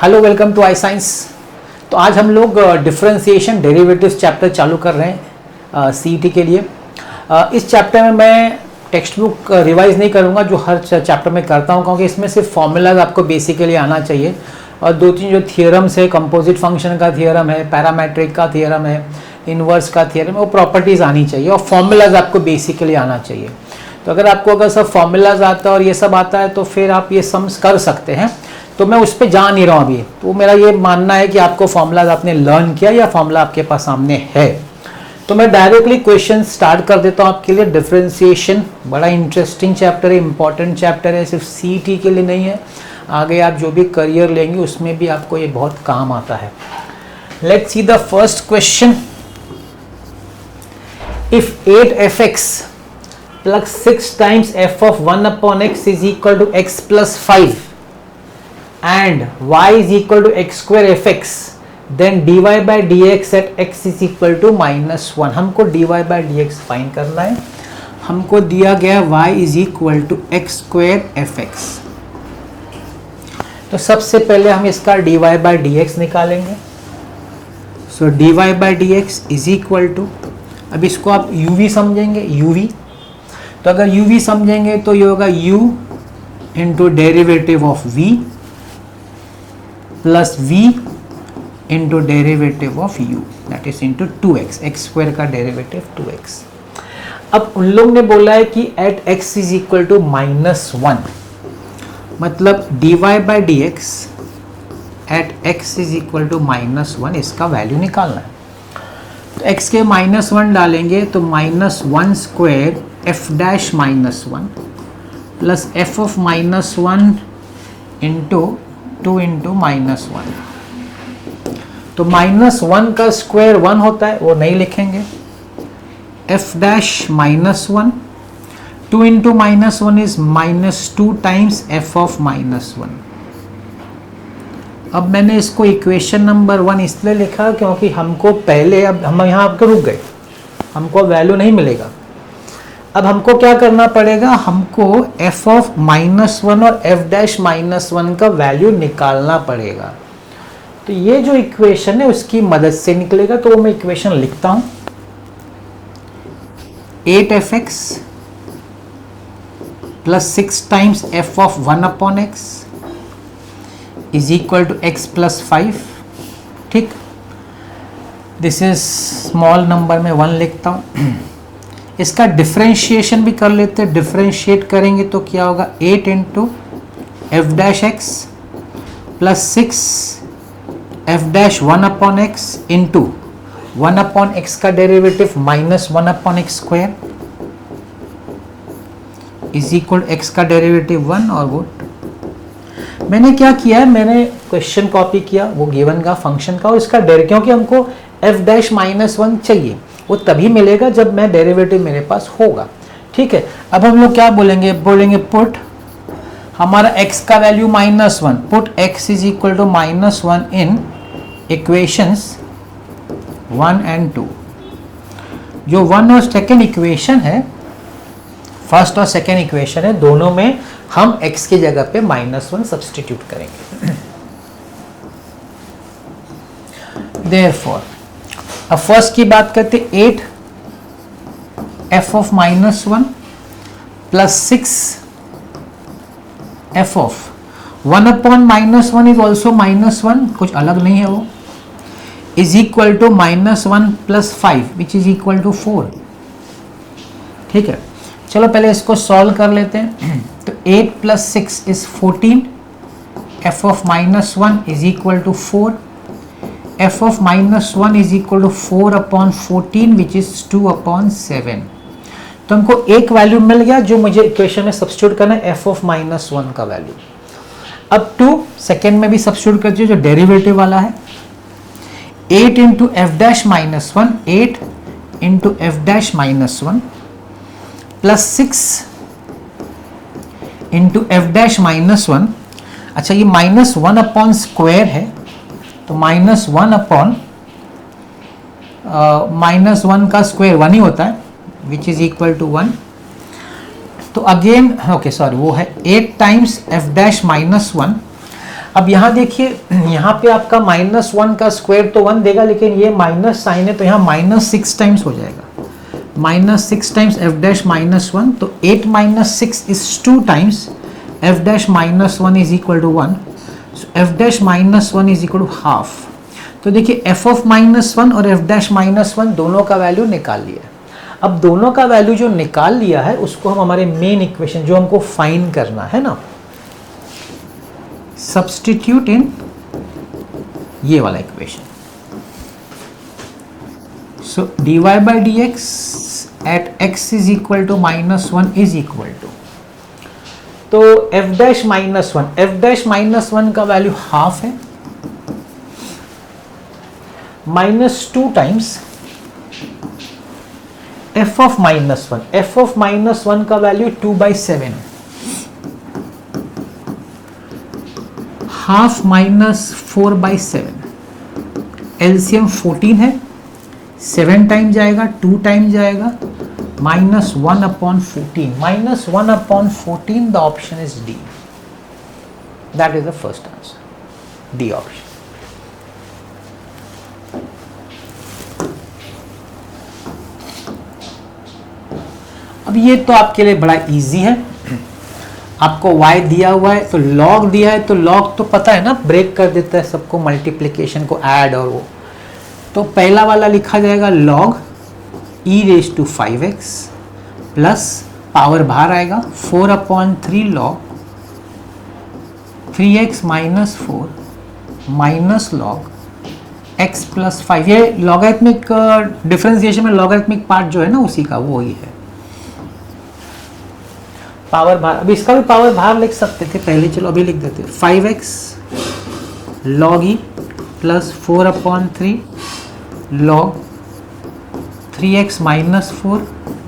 Hello, welcome to I science. तो आज हम लोग डिफरेंशिएशन डेरिवेटिव्स चैप्टर चालू कर रहे हैं सीईटी के लिए। इस चैप्टर में मैं टेक्स्ट बुक रिवाइज नहीं करूंगा जो हर चैप्टर में करता हूं, क्योंकि इसमें सिर्फ फॉर्मूलाज आपको बेसिकली आना चाहिए और दो तीन जो थियरम्स है, कंपोजिट फंक्शन का थियरम है, पैरामेट्रिक का थियरम है, इन्वर्स का थियरम है, वो प्रॉपर्टीज़ आनी चाहिए और फॉर्मूलाज आपको बेसिकली आना चाहिए। तो अगर सब फॉर्मूलाज आता है और ये सब आता है तो फिर आप ये सम्स कर सकते हैं। तो मैं उस पर जा नहीं रहा हूँ अभी। तो मेरा ये मानना है कि आपको फॉर्मूलाज आपने लर्न किया या फॉर्मूला आपके पास सामने है। तो मैं डायरेक्टली क्वेश्चन स्टार्ट कर देता हूँ आपके लिए। डिफरेंशिएशन बड़ा इंटरेस्टिंग चैप्टर है, इंपॉर्टेंट चैप्टर है, सिर्फ सीईटी के लिए नहीं है, आगे आप जो भी करियर लेंगे उसमें भी आपको ये बहुत काम आता है। Let's see the first question. If 8f(x) plus 6 times f of 1 upon x is equal to x plus 5 and y is equal to x square fx, then dy by dx at x is equal to -1। हमको dy by dx find करना है। हमको दिया गया y is equal to x square fx। तो सबसे पहले हम इसका dy by dx निकालेंगे। सो dy by dx is equal to, अब इसको आप uv समझेंगे, uv। तो अगर uv समझेंगे तो ये होगा u into derivative of v plus v into derivative of u, that is into 2x, x square का डेरिवेटिव 2x। अब उन लोग ने बोला है कि at x is equal to -1, मतलब dy by D x at x is equal to -1, इसका वैल्यू निकालना है। तो x के -1 डालेंगे तो -1 square f dash -1 plus f of -1 into 2 into -1। तो -1 का स्क्वायर 1 होता है, वो नहीं लिखेंगे। f dash -1, 2 into -1 is -2 times f of -1। अब मैंने इसको इक्वेशन नंबर 1 इसलिए लिखा क्योंकि हमको पहले, अब हम यहाँ आपके रुक गए, हमको वैल्यू नहीं मिलेगा। अब हमको क्या करना पड़ेगा, हमको f ऑफ -1 और f डैश -1 का वैल्यू निकालना पड़ेगा। तो ये जो इक्वेशन है उसकी मदद से निकलेगा। तो मैं इक्वेशन लिखता हूं, 8f(x) plus 6 times f of 1 upon x is equal to x plus 5। ठीक, दिस इज स्मॉल नंबर में 1 लिखता हूं। इसका डिफरेंशिएशन भी कर लेते हैं। डिफरेंशिएट करेंगे तो क्या होगा, 8 into F dash X plus 6 F dash 1 upon X into 1 upon X का derivative -1 upon x square is equal X का डेरिवेटिव 1 और वो 2। मैंने क्या किया है, मैंने क्वेश्चन कॉपी किया वो गिवन का फंक्शन का और इसका क्योंकि हमको एफ डैश -1 चाहिए, वो तभी मिलेगा जब मैं डेरिवेटिव मेरे पास होगा। ठीक है, अब हम लोग क्या बोलेंगे पुट हमारा x का value -1, put x is equal to -1 in equations 1 and 2। जो 1 और सेकेंड इक्वेशन है, फर्स्ट और सेकेंड इक्वेशन है, दोनों में हम x की जगह पे -1 सब्सटीट्यूट करेंगे। देयरफॉर अब फर्स्ट की बात करते, 8 f of -1 plus 6 f of 1 upon -1 is also -1, कुछ अलग नहीं है वो, is equal to -1 plus 5 which is equal to 4। ठीक है, चलो पहले इसको सॉल्व कर लेते हैं। तो 8 plus 6 is 14, f of -1 is equal to 4, f of -1 is equal to 4 upon 14 which is 2 upon 7। तो हमको एक वैल्यू मिल गया जो मुझे इक्वेशन में सब्स्टिट्यूट करना है, f of -1 का वैल्यू। अब 2 सेकेंड में भी सब्स्टिट्यूट कर दीजिए जो डेरिवेटिव वाला है, 8 into F dash -1, 8 into F dash -1 plus 6 into F dash -1। अच्छा, ये -1 अपॉन स्क्वायर है तो -1 अपॉन -1 का स्क्वायर 1 ही होता है विच इज इक्वल टू 1। तो अगेन ओके सॉरी, वो है 8 टाइम्स एफ डैश -1। अब यहाँ देखिए, यहाँ पे आपका -1 का स्क्वायर तो 1 देगा, लेकिन ये माइनस साइन है तो यहाँ -6 टाइम्स हो जाएगा, -6 टाइम्स एफ डैश -1, तो 8 - 6 is 2 times F dash -1 is equal to 1, F dash -1 is equal to half. तो देखिए एफ ऑफ -1 और एफ डैश -1 दोनों का वैल्यू निकाल लिया। अब दोनों का वैल्यू जो निकाल लिया है उसको हम हमारे मेन इक्वेशन जो हमको फाइंड करना है ना, सब्स्टिट्यूट इन ये वाला equation. So dy by dx at x is equal to -1 is equal to, तो f डैश -1 का वैल्यू हाफ है, -2 टाइम्स f ऑफ -1 का वैल्यू 2/7 है, हाफ -4/7, एलसीएम 14 है, 7 टाइम जाएगा, 2 टाइम जाएगा, -1/14, -1/14, the option is D, that is the first answer, D option. अब ये तो आपके लिए बड़ा इजी है, आपको y दिया हुआ है तो log दिया है, तो log तो पता है ना, ब्रेक कर देता है सबको, मल्टीप्लिकेशन को ऐड और वो, तो पहला वाला लिखा जाएगा log e⁵ प्लस पावर बाहर आएगा 4/3 log 3x - 4 minus log x + 5। ये लॉगरिथमिक डिफरेंशिएशन में लॉगरिथमिक पार्ट जो है ना उसी का वो ही है। पावर बाहर, अब इसका भी पावर बाहर लिख सकते थे पहले, चलो अभी लिख देते, 5x log e plus 4/3 log 3x - 4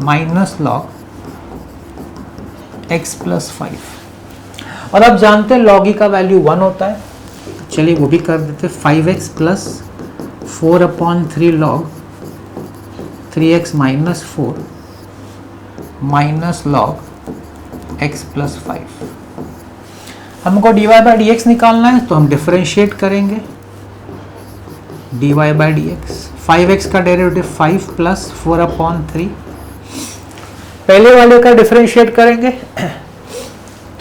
minus log x + 5। और अब जानते हैं log e का वैल्यू 1 होता है, चलिए वो भी कर देते, 5x plus 4/3 log 3x - 4 minus log x + 5। हमको dy by dx निकालना है तो हम डिफरेंशिएट करेंगे, dy by dx 5x का डेरिवेटिव 5 प्लस 4/3, पहले वाले का डिफरेंशिएट करेंगे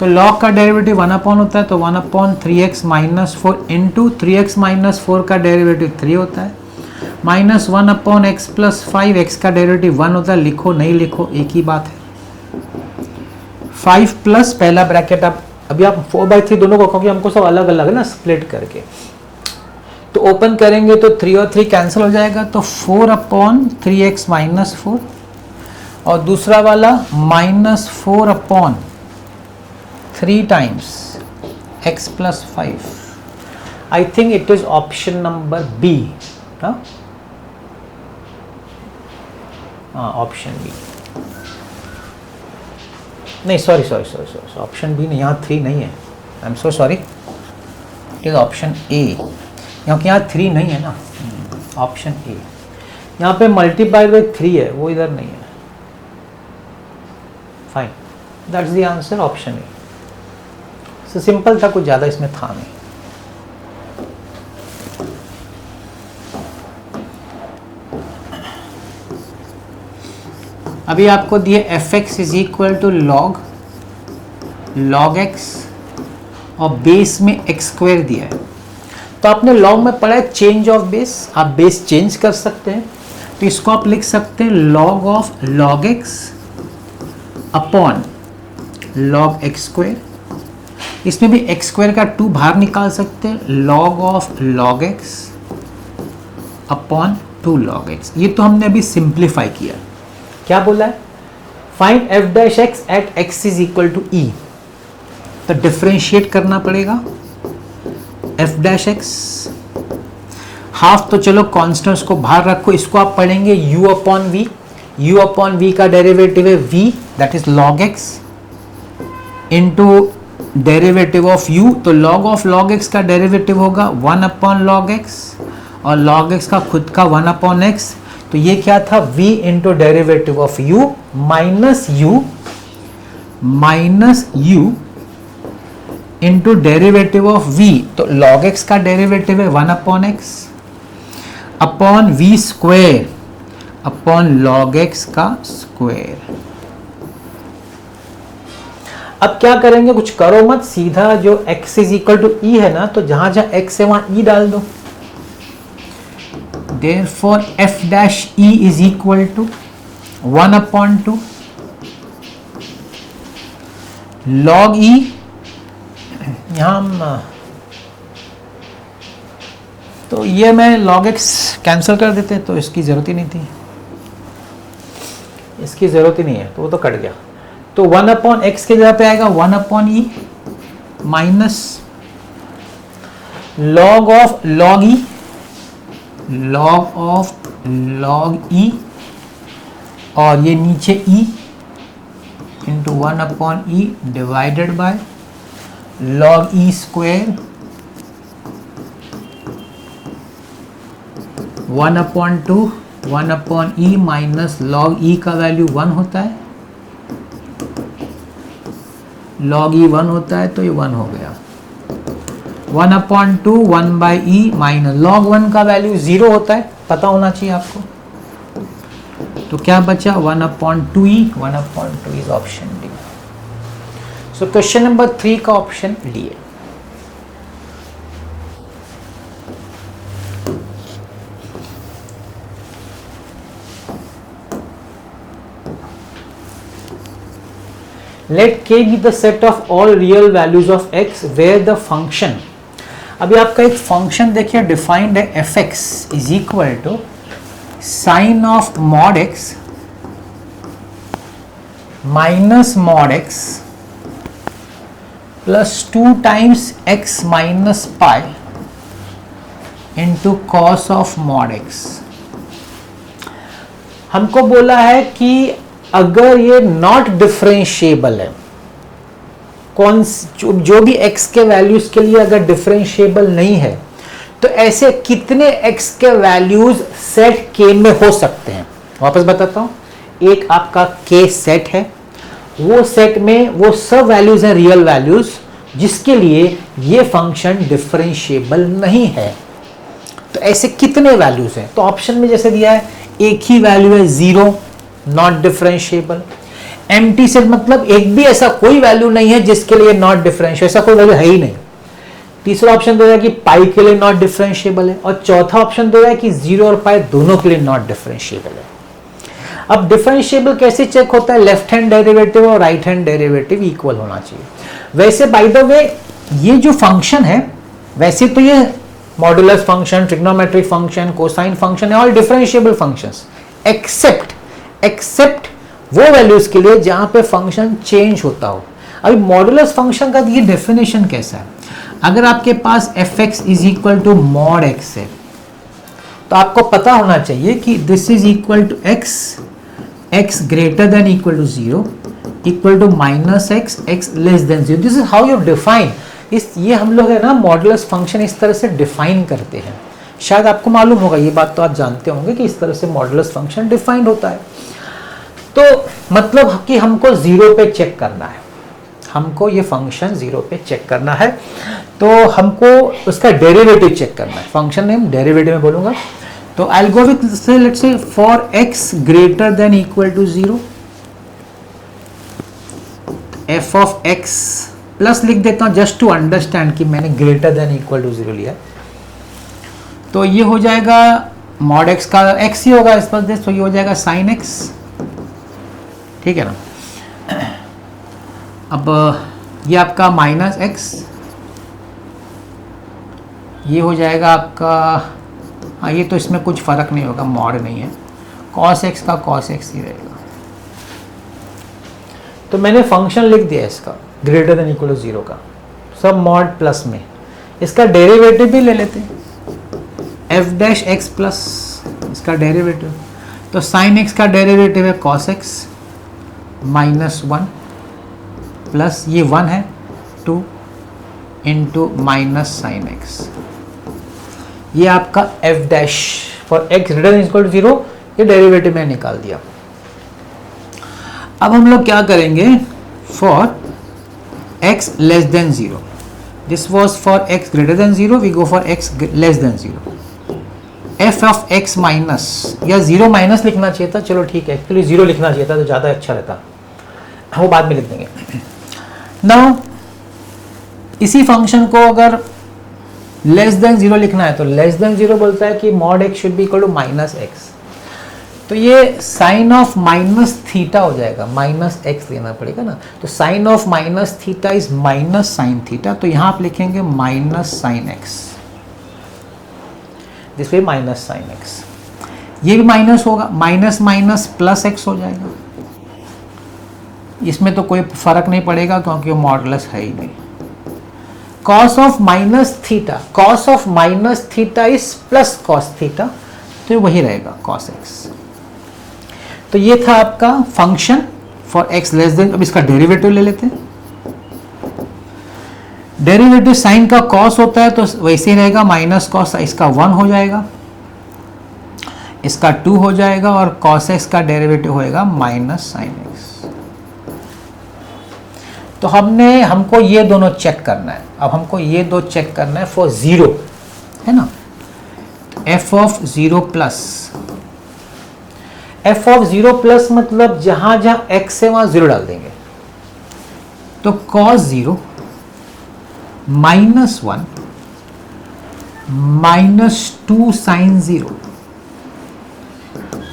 तो log का डेरिवेटिव 1 होता है, तो 1/3x - 4 इंटू 3x - 4 का डेरिवेटिव 3 होता है, माइनस 1/x + 5, x का डेरिवेटिव 1 होता है, लिखो नहीं लिखो एक ही बात है, 5 प्लस पहला ब्रैकेट, आप अभी आप 4/3 दोनों को, क्योंकि हमको सब अलग अलग है ना स्प्लिट करके, तो ओपन करेंगे तो 3 और 3 कैंसिल हो जाएगा, तो 4/3x - 4 और दूसरा वाला -4/3 times x + 5। I think it is option number B, हाँ ऑप्शन बी, नहीं सॉरी, ऑप्शन बी नहीं, यहाँ 3 नहीं है, I am so sorry, it is option A, क्योंकि यहाँ 3 नहीं है ना, ऑप्शन ए, यहाँ पे मल्टीप्लाई बाय 3 है, वो इधर नहीं है, fine, that's the answer, option A. So simple था, कुछ ज़्यादा इसमें था नहीं। अभी आपको दिए fx is equal to log x और बेस में x² दिया है, तो आपने log में पढ़ा है चेंज ऑफ बेस, आप बेस चेंज कर सकते हैं, तो इसको आप लिख सकते हैं log of log x upon log x², इसमें भी x² का 2 बाहर निकाल सकते हैं, log of log x upon 2 log x। ये तो हमने अभी सिंप्लीफाई किया, क्या बोला है, find f dash x at x is equal to e, तो डिफरेंशिएट करना पड़ेगा, f डैश x हाफ, तो चलो कॉन्स्टेंट्स को बाहर रखो, इसको आप पढ़ेंगे u/v, u/v का डेरिवेटिव है v, that is log x into derivative of u, तो log ऑफ log x का डेरिवेटिव होगा 1/log x और log x का खुद का 1/x, तो ये क्या था, v into derivative of u minus u into derivative of v, तो log x का डेरिवेटिव है 1 upon X upon V square upon log x का स्क्वायर। अब क्या करेंगे, कुछ करो मत, सीधा जो x is equal to E है ना, तो जहां जहां x है वहां e डाल दो। Therefore f dash e is equal to 1 upon 2 log e, यहां हम तो ये मैं log x कैंसिल कर देते तो इसकी जरूरत ही नहीं थी, इसकी जरूरत ही नहीं है, तो वो तो कट गया। तो 1 अपॉन एक्स की जगह पे आएगा 1 upon E minus log of log E, log of log E, और ये नीचे E into 1 upon E divided by log E square 1 upon 2 1 upon E minus log E का वैल्यू 1 होता है, लॉग ई 1 होता है तो ये 1 हो गया। 1 upon 2 1 by E minus log 1 का वैल्यू 0 होता है, पता होना चाहिए आपको। तो क्या बचा 1 upon 2 E, 1 upon 2 is option D. So question number 3 का ऑप्शन डी है। Let k be the set of all real values of x where the function, अभी आपका एक फंक्शन देखिए डिफाइंड है fx is equal to sine of mod x minus mod x plus 2 times x minus pi into cos of mod x। हमको बोला है कि अगर ये नॉट डिफरेंशिएबल है, कौन जो भी x के वैल्यूज के लिए अगर डिफरेंशिएबल नहीं है, तो ऐसे कितने x के वैल्यूज सेट k में हो सकते हैं। वापस बताता हूं, एक आपका k सेट है, वो सेट में वो सब वैल्यूज हैं रियल वैल्यूज जिसके लिए ये फंक्शन डिफरेंशिएबल नहीं है। तो ऐसे कितने वैल्यूज हैं, तो ऑप्शन में जैसे दिया है एक ही वैल्यू है 0 नॉट डिफरेंशिएबल, एम्प्टी सेट मतलब एक भी ऐसा कोई वैल्यू नहीं है जिसके लिए नॉट डिफरेंशिएबल, ऐसा कोई वैल्यू है ही नहीं। तीसरा ऑप्शन दे रहा है कि पाई के लिए नॉट डिफरेंशिएबल है, और चौथा ऑप्शन दे रहा है कि 0 और पाई दोनों के लिए नॉट डिफरेंशिएबल है। अब डिफरेंशिएबल कैसे चेक होता है, लेफ्ट हैंड डेरिवेटिव और राइट हैंड डेरिवेटिव इक्वल होना चाहिए। वैसे बाय द वे ये जो फंक्शन है, वैसे तो ये modulus function, trigonometric function, cosine function है, ऑल डिफरेंशिएबल फंक्शंस एक्सेप्ट वो वैल्यूज के लिए जहां पे फंक्शन चेंज होता हो। अभी मॉडुलस फंक्शन का ये डेफिनेशन कैसा है, अगर आपके पास fx is equal to mod x है, तो आपको पता होना चाहिए कि this is equal to x greater than equal to 0 equal to minus x less than 0। This is how you define ये हम लोग है ना मॉडुलस फंक्शन इस तरह से डिफाइन करते हैं। शायद आपको मालूम होगा, ये बात तो आप जानते होंगे कि इस तरह से मॉडुलस फंक्शन डिफाइंड होता है। तो मतलब कि हमको 0 पे चेक करना है, हमको ये फंक्शन 0 पे चेक करना है, तो हमको उसका डेरिवेटिव चेक करना है। फंक्शन नेम डेरिवेटिव में बोलूंगा, तो I will go with say let's say for x greater than equal to 0 f of x plus लिख देता हूं जस्ट टू अंडरस्टैंड कि मैंने ग्रेटर देन इक्वल टू 0 लिया। तो ये हो जाएगा मॉड x का x ही होगा इस पर, तो ये हो जाएगा साइन x, ठीक है ना। अब ये आपका माइनस x, ये हो जाएगा आपका, हाँ ये तो इसमें कुछ फर्क नहीं होगा, मॉड नहीं है, cos x का cos x ही रहेगा। तो मैंने फंक्शन लिख दिया इसका ग्रेटर देन इक्वल टू 0 का, सब मॉड प्लस में। इसका डेरिवेटिव भी ले लेते हैं, f डैश x प्लस इसका डेरिवेटिव, तो साइन x का डेरिवेटिव है cos x माइनस 1 प्लस ये 1 है 2 इंटू माइनस साइन x। ये आपका f dash for x greater than equal to 0, ये डेरिवेटिव में निकाल दिया। अब हम लोग क्या करेंगे, for x less than 0, this was for x greater than 0, we go for x less than 0. f of x minus, या 0 माइनस लिखना चाहिए था, चलो ठीक है, एक्चुअली 0 लिखना चाहिए था तो ज़्यादा अच्छा रहता, वो बाद में लिख देंगे. नाउ इसी फंक्शन को अगर लेस देन 0 लिखना है तो लेस देन 0 बोलता है कि mod x should be equal to minus x. तो ये साइन ऑफ माइनस थीटा हो जाएगा, माइनस एक्स लेना पड़ेगा ना. तो sine of minus theta is minus sine theta, तो यहाँ आप लिखेंगे minus sine X, this way minus sine X. ये भी माइनस होगा, माइनस माइनस प्लस एक्स हो जाएगा. इसमें तो कोई फर्क नहीं पड़ेगा क्योंकि वो मॉडुलस है ही नहीं. Cos of minus theta, cos of minus theta is plus cos theta, तो वही रहेगा कॉस एक्स. तो ये था आपका function for x less than. अब इसका डेरिवेटिव ले लेते हैं. डेरिवेटिव साइन का कॉस होता है तो वैसे ही रहेगा, माइनस कॉस, इसका 1 हो जाएगा, इसका 2 हो जाएगा, और कॉस एक्स का डेरिवेटिव होएगा माइनस साइन एक्स. तो हमको ये दोनों चेक करना है. अब हमको ये दो चेक करना है फॉर 0, है ना. f of 0 plus, f of 0 plus मतलब जहां जहां x है वहां 0 डाल देंगे. तो cos 0 minus 1 minus 2 sine 0.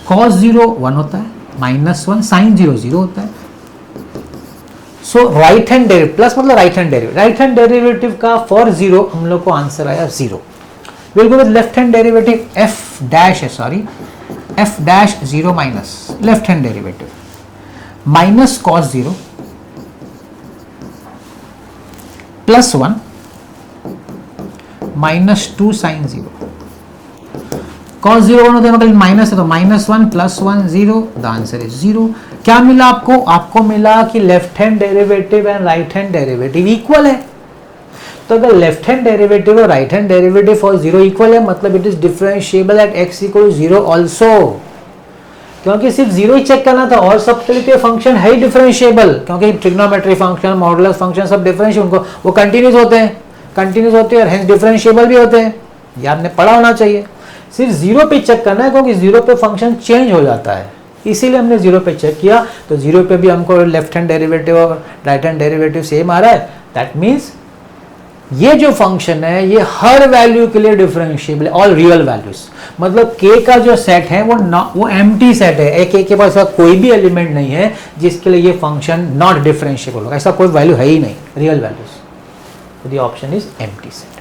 cos 0 1 होता है, माइनस 1 साइन 0 0 होता है. So right hand derivative, plus मतलब right hand derivative, right hand derivative का फॉर 0 हम लोग को आंसर आया 0. Will go with left hand derivative, f dash है, sorry, f dash 0 minus left hand derivative minus cos 0 plus 1 minus 2 sine 0. Cos 0 1 होता है मतलब माइनस है, तो minus 1 plus 1 0, the answer is 0. क्या मिला आपको? आपको मिला कि left hand derivative and right hand derivative equal है. तो अगर लेफ्ट हैंड डेरिवेटिव और right hand derivative for 0 equal है मतलब it is differentiable eight x equal 0 also. क्योंकि सिर्फ 0 ही चेक करना था, और सब के लिए फंक्शन है ही डिफरेंशिएबल, क्योंकि ट्रिग्नोमेट्री फंक्शन, मॉडुलस फंक्शन सब डिफरेंशिएबल, उनको वो कंटिन्यूस होते हैं और हेंस डिफरेंशिएबल भी होते हैं. ये आपने पढ़ा होना चाहिए. सिर्फ 0 पे चेक करना है क्योंकि 0 पे फंक्शन चेंज हो जाता है, इसीलिए हमने 0 पे चेक किया. तो 0 पे भी हमको लेफ्ट हैंड डेरिवेटिव और राइट हैंड डेरिवेटिव सेम आ रहा है. दैट मीन्स ये जो फंक्शन है ये हर वैल्यू के लिए डिफरेंशिएबल है, ऑल रियल वैल्यूज. मतलब k का जो सेट है वो एम्प्टी सेट है, k के पास ऐसा कोई भी एलिमेंट नहीं है जिसके लिए ये फंक्शन नॉट डिफरेंशिएबल होगा. ऐसा कोई वैल्यू है ही नहीं, रियल वैल्यूज. तो the option is empty set.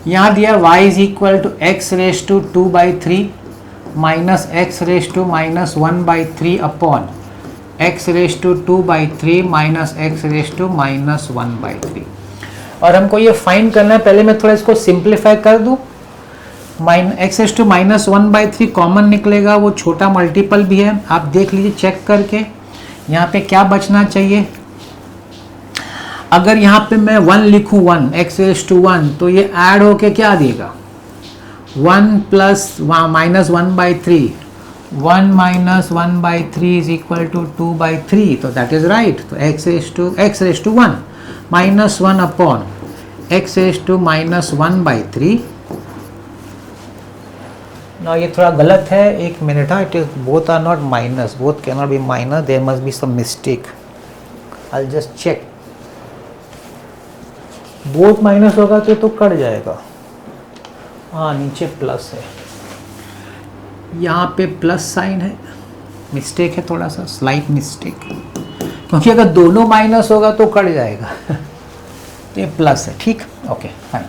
यहां दिया y is equal to x raise to 2/3 minus x raise to minus 1/3 upon x raise to 2/3 minus x raise to minus 1/3. और हमको ये फाइंड करना है. पहले मैं थोड़ा इसको सिंप्लीफाई कर दूं. x raise to minus 1/3 common निकलेगा, वो छोटा मल्टीपल भी है, आप देख लीजिए चेक करके. यहाँ पे क्या बचना चाहिए? अगर यहाँ पे मैं 1 लिखूँ, 1 x रेस टू 1, तो ये ऐड होके क्या देगा? 1 plus minus 1/3, 1 minus 1/3 is equal to 2/3. तो दैट इज राइट. तो x raise to 1 minus 1 upon x raise to minus 1/3. ना ये थोड़ा गलत है, एक मिनट. हाँ, it is both are not minus, both can not be minus, there must be some mistake. I will just check. Both minus होगा तो cut जाएगा. हाँ, नीचे प्लस है, यहाँ पे प्लस साइन है, मिस्टेक है, थोड़ा सा स्लाइट मिस्टेक, क्योंकि अगर दोनों माइनस होगा तो कट जाएगा. तो ये प्लस है, ठीक, ओके फाइन.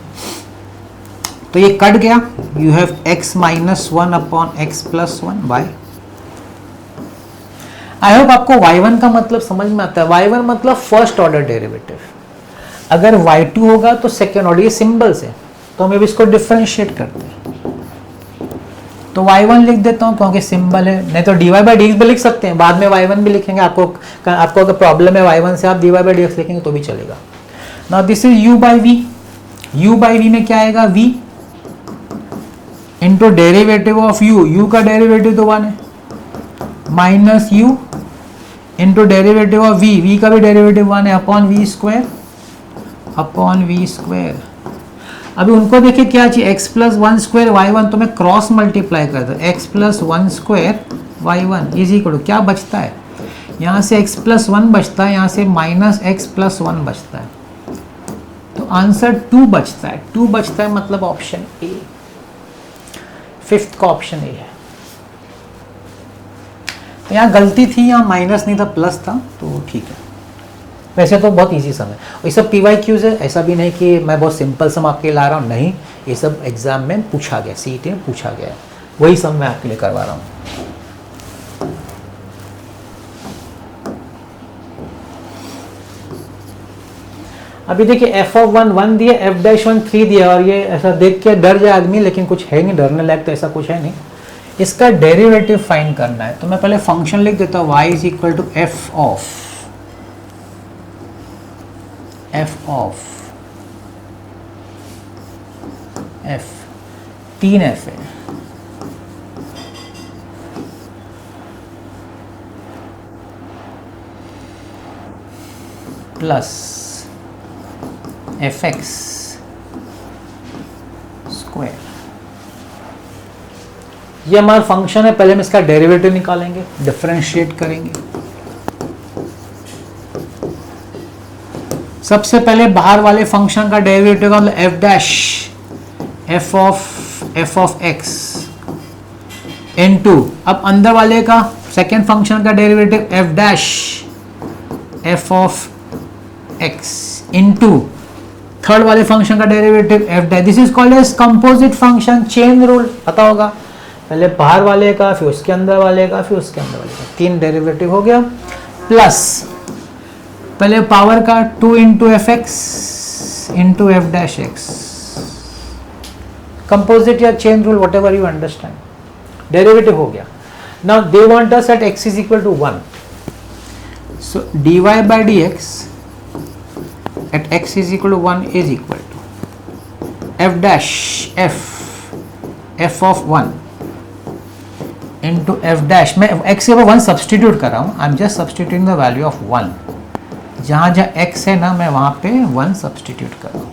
तो ये कट गया. You have x minus 1 upon x plus 1 y. I hope आपको y1 का मतलब समझ में आता है. y1 मतलब फर्स्ट ऑर्डर डेरिवेटिव. अगर y2 होगा तो सेकेंड ऑर्डर, ये सिंबल से, तो हम इसको डिफरेंशिएट करते हैं. तो y1 लिख देता हूँ क्योंकि सिंबल है, नहीं तो dy/dx भी लिख सकते हैं, बाद में y1 भी लिखेंगे. आपको अगर प्रॉब्लम है y1 से, आप dy/dx लिखेंगे तो भी चलेगा. Now this is u/v. u/v में क्या आएगा? v into derivative of U, U का डेरिवेटिव तो 1 है, minus U into derivative of V, V का भी डेरिवेटिव 1 है, upon V square, upon V square. अभी उनको देखिए क्या चाहिए, x प्लस 1 स्क्वायर y1, तो मैं क्रॉस मल्टीप्लाई कर दूँ, x plus 1 square y1 is equal to क्या बचता है, यहाँ से x प्लस 1 बचता है, यहाँ से माइनस x प्लस 1 बचता है, तो आंसर 2 बचता है, 2 बचता है, मतलब ऑप्शन ए, फिफ्थ का ऑप्शन ए है। तो यहाँ गलती थी, यहाँ माइनस नहीं था प्लस था, तो ठीक है। वैसे तो बहुत इजी सम है, ये सब PYQs है, ऐसा भी नहीं कि मैं बहुत सिंपल सम आपके ला रहा हूँ, नहीं, ये सब एग्जाम में पूछा गया, CET में पूछा गया है, वही सम मैं आपके लिए करवा रहा हूँ। अभी देखिए f(1) 1 दिया, f'(1) 3 दिया, और ये ऐसा देख के डर जाए आदमी, लेकिन कुछ है नहीं डरने लायक, तो ऐसा कुछ है नहीं। इसका डेरिवेटिव फाइंड करना है, तो मैं पहले फंक्शन लिख देता हूँ, y is equal to f of f, 3f है, प्लस fx स्क्वायर, ये हमारा फंक्शन है। पहले हम इसका डेरिवेटिव निकालेंगे, डिफरेंशिएट करेंगे। सबसे पहले बाहर वाले फंक्शन का डेरिवेटिव का मतलब f dash f of x into, अब अंदर वाले का सेकेंड फंक्शन का derivative f dash f of x into third वाले फंक्शन का derivative f dash. This is called as composite function, chain rule पता होगा, पहले बाहर वाले का, फिर उसके अंदर वाले का, फिर उसके अंदर वाले का, 3 डेरिवेटिव हो गया, प्लस पहले पावर का 2 into F x into F dash X, composite या chain rule, whatever you understand, derivative हो गया। Now they want us at x is equal to 1, सो dy by dx at x is equal to 1 is equal to f dash f of 1 into f dash, मैं x के ऊपर 1 substitute कर रहा हूँ, I am just substituting the value of 1, जहाँ जहाँ x है ना, मैं वहाँ पे 1 सब्सटीट्यूट कर रहा हूँ।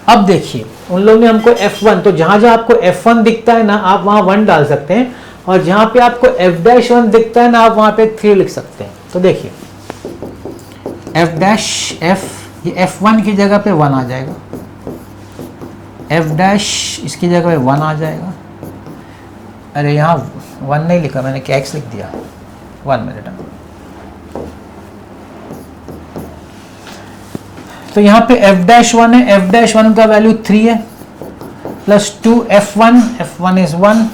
अब देखिए उन लोगों ने हमको f1, तो जहाँ जहाँ आपको f1 दिखता है ना, आप वहाँ 1 डाल सकते हैं, और जहाँ पे आपको f'1 दिखता है ना, आप वहाँ पे 3 लिख सकते हैं। तो देखिए f डैश f, ये f1 की जगह पे 1 आ जाएगा, f डैश इसकी जगह पे 1 आ जाएगा, अरे यहाँ 1 नहीं लिखा मैंने, क्या x लिख दिया, 1 मिनट। तो यहाँ पे f'1 है, f'1 का वैल्यू 3 है, plus 2 f1 is 1,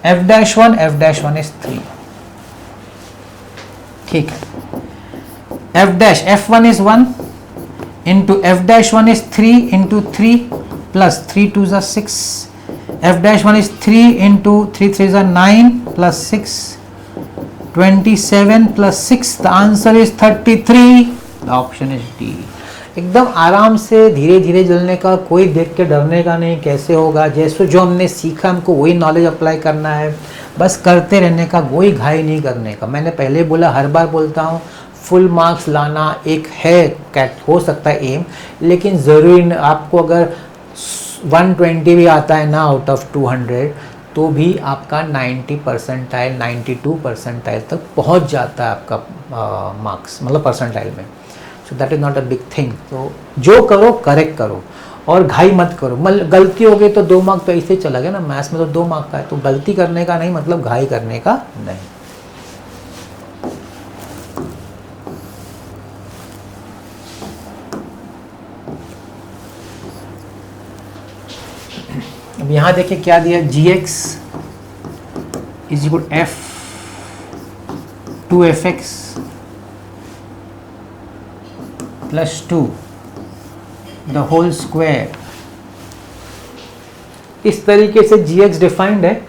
f'1 is 3, ठीक है। f', f1 is 1 into f'1 is 3 into 3 plus 3 2 is 6, f'1 is 3 into 3 3 is 9 plus 6, 27 plus 6, the answer is 33, the option is D। एकदम आराम से धीरे धीरे चलने का, कोई देख के डरने का नहीं, कैसे होगा, जैसे जो हमने सीखा हमको वही नॉलेज अप्लाई करना है, बस करते रहने का, कोई घाई नहीं करने का। मैंने पहले बोला, हर बार बोलता हूँ, फुल मार्क्स लाना एक है, हो सकता है एम, लेकिन ज़रूरी आपको अगर 120 भी आता है ना आउट ऑफ 200, तो भी आपका 90 परसेंटाइल 92 परसेंटाइल तक पहुंच जाता है आपका मार्क्स, मतलब परसेंटाइल में। So that is not a big thing. तो जो करो करेक्ट करो और घाई मत करो। गलती हो गई तो 2 मार्क तो ऐसे चला गया ना, मैथ्स में तो 2 मार्क का है, तो गलती करने का नहीं मतलब घाई करने का नहीं। अब यहाँ देखिए क्या दिया, gx is equal f 2fx plus 2 the whole square. इस तरीके से gx डिफाइंड है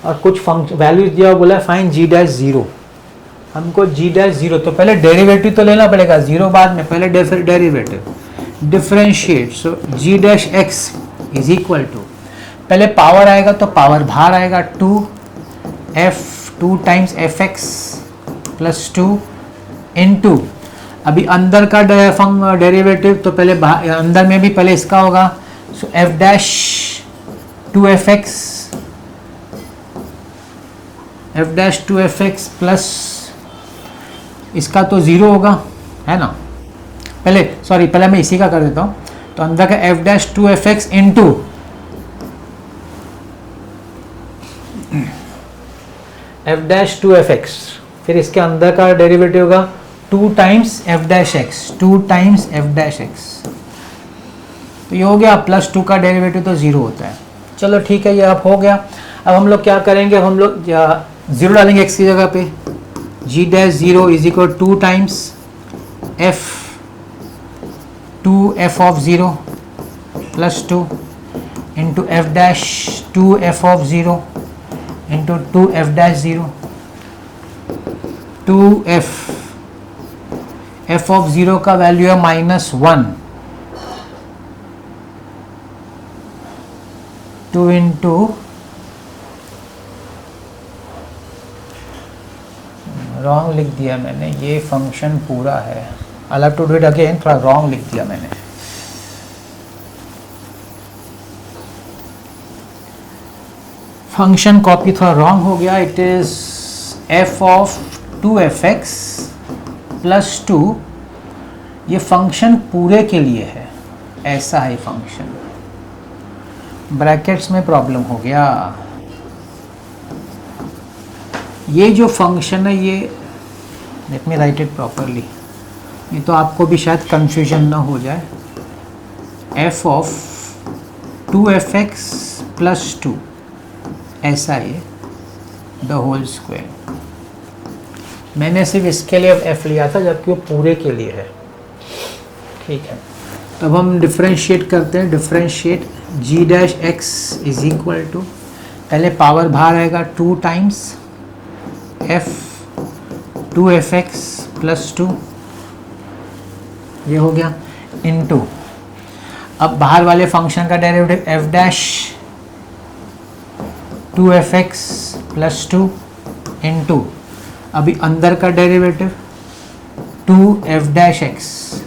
और कुछ फंक्शन वैल्यूज दिया, बोला फाइंड g डैश 0। हमको g डैश 0, तो पहले डेरिवेटिव तो लेना पड़ेगा, 0 बाद में, पहले derivative. Differentiate, so ji dash x is equal to, पहले पावर आएगा तो पावर बाहर आएगा 2 times F X plus 2 into, अभी अंदर का डेरिवेटिव तो पहले अंदर में भी पहले इसका होगा, सो एफ डैश 2f(x) प्लस इसका तो ज़ीरो होगा, है ना। पहले मैं इसी का कर देता हूँ, तो अंदर का F dash 2f(x) into F dash 2f(x), फिर इसके अंदर का डेरिवेटिव होगा 2 times F dash x, 2 times F dash x, तो ये हो गया, प्लस 2 का डेरिवेटिव तो ज़ीरो होता है। चलो ठीक है, ये अब हो गया। अब हम लोग क्या करेंगे, अब हम लोग ज़ीरो डालेंगे एक्स की जगह पे, G dash zero is equal 2 times F of zero plus 2 into F dash 2f of zero into 2f dash zero, 2f of zero का वैल्यू है -1, 2 इंटू रॉन्ग लिख दिया मैंने, ये फंक्शन पूरा है, I have to do it again, थोड़ा wrong लिख दिया मैंने। फंक्शन कॉपी थोड़ा रॉन्ग हो गया, it is f of 2f(x) plus 2, ये फंक्शन पूरे के लिए है, ऐसा है फंक्शन, ब्रैकेट्स में प्रॉब्लम हो गया। ये जो फंक्शन है, ये let me right it properly, ये तो आपको भी शायद कंफ्यूजन ना हो जाए, एफ ऑफ 2f(x) प्लस 2, ऐसा ये द होल स्क्वायर, मैंने सिर्फ इसके लिए f लिया था जबकि वो पूरे के लिए है, ठीक है। तो अब हम डिफरेंशिएट करते हैं, differentiate g dash x is equal to, पहले पावर बाहर आएगा 2 टाइम्स एफ 2f(x) प्लस 2, ये हो गया, इनटू अब बाहर वाले फंक्शन का derivative F dash 2f(x) plus 2 into अभी अंदर का डेरिवेटिव 2f डैश एक्स,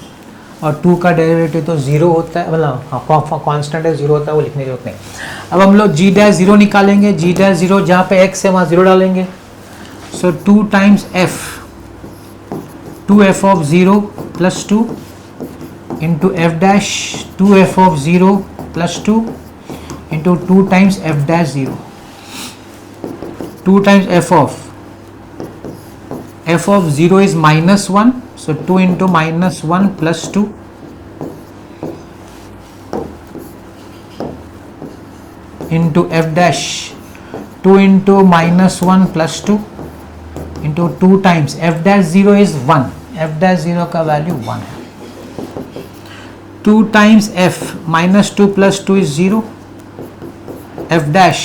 और 2 का डेरिवेटिव तो ज़ीरो होता है, मतलब कांस्टेंट है, ज़ीरो होता है, वो लिखने की जरूरत नहीं। अब हम लोग जी डैश ज़ीरो निकालेंगे, जी डैश ज़ीरो जहाँ पे x है वहाँ ज़ीरो डालेंगे, सो 2 times f 2f of zero plus 2 into F dash 2f of zero plus 2 into 2 times f dash zero, 2 times f of 0 is -1, so 2 into -1 plus 2 into f dash 2 into -1 plus 2 into 2 times f dash 0 is 1, f dash 0 का value 1 है, 2 times f -2 plus 2 is 0, f dash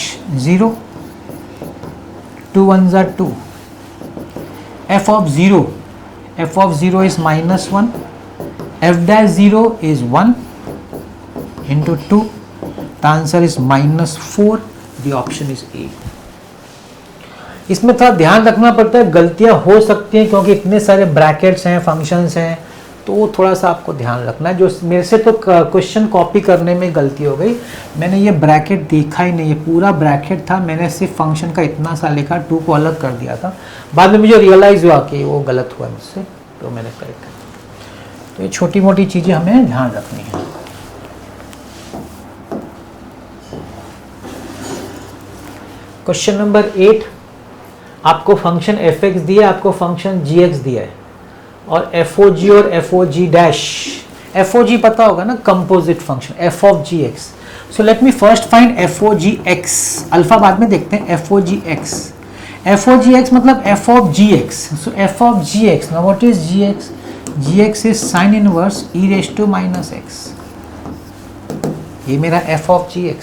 0, 2 1s are 2, f of 0 is -1, f dash 0 is 1 into 2, the answer is -4, the option is A। इसमें थोड़ा ध्यान रखना पड़ता है, गलतियां हो सकती हैं क्योंकि इतने सारे ब्रैकेट्स हैं, फंक्शंस हैं, तो वो थोड़ा सा आपको ध्यान रखना है। जो मेरे से तो क्वेश्चन कॉपी करने में गलती हो गई, मैंने ये ब्रैकेट देखा ही नहीं, ये पूरा ब्रैकेट था, मैंने सिर्फ फंक्शन का इतना सा लिखा, 2 को अलग कर दिया था, बाद में मुझे रियलाइज़ हुआ कि वो गलत हुआ मुझसे, तो मैंने करेक्ट किया। तो ये छोटी मोटी चीज़ें हमें ध्यान रखनी है। क्वेश्चन नंबर 8, आपको फंक्शन f(x) दिया, आपको फंक्शन g(x) दिया है, और FOG और FOG डैश, FOG पता होगा ना, composite function f of gx, so let me first find FOGX, alpha बाद में देखते हैं, FOGX, FOGX मतलब f of gx, so f of gx, now what is gx, gx is sine inverse e⁻x, ये मेरा f ऑफ gx।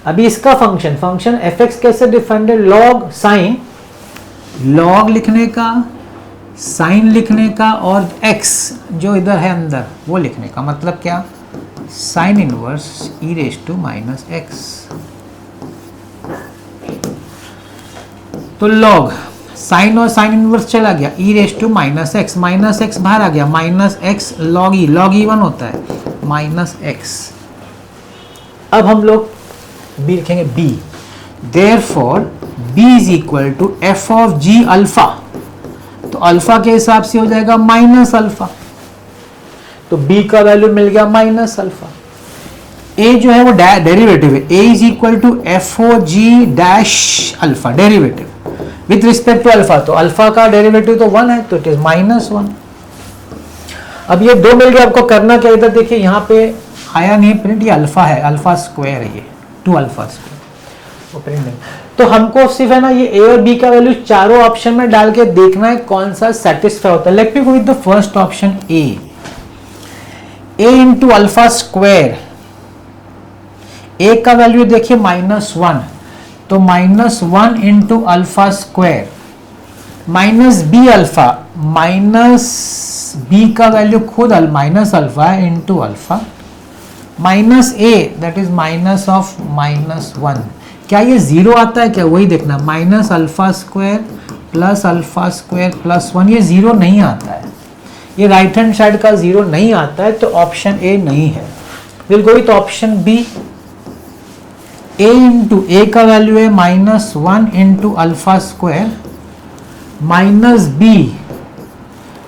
अभी इसका function fx कैसे डिफाइंड है, लॉग साइन, लॉग लिखने का, साइन लिखने का और x जो इधर है अंदर वो लिखने का मतलब क्या, sine inverse e raise to minus x. तो लॉग साइन और साइन इनवर्स चला गया, e raise to minus x बाहर आ गया, माइनस एक्स लॉग ई 1 होता है माइनस एक्स। अब हम लोग b लिखेंगे b, therefore b is equal to f of g alpha, तो अल्फा के हिसाब से हो जाएगा माइनस अल्फा, तो b का वैल्यू मिल गया माइनस अल्फा। a जो है वो डेरिवेटिव है, a is equal to f o g dash alpha, derivative with respect to alpha, तो अल्फा का डेरिवेटिव तो 1 है, तो इट इज -1। अब ये दो मिल गया, आपको करना क्या, इधर देखिए यहाँ पे आया नहीं प्रिंट, ये अल्फा है, अल्फा स्क्वायर है, ये 2 अल्फा स्क्वायर, वो प्रिंट नहीं। तो हमको सिर्फ है ना ये a और b का वैल्यू चारों ऑप्शन में डाल के देखना है कौन सा सेटिस्फाई होता है। Let me go with the first option a into alpha square, a का वैल्यू देखिए -1, तो -1 into alpha square minus b alpha, minus B का वैल्यू खुद माइनस अल्फा है into alpha minus a that is minus of -1। क्या ये zero आता है क्या, वही देखना, minus alpha square plus plus 1, ये जीरो नहीं आता है, ये राइट हैंड साइड का जीरो नहीं आता है, तो ऑप्शन ए नहीं है। Will go with option B, a into A का वैल्यू है -1 into alpha square minus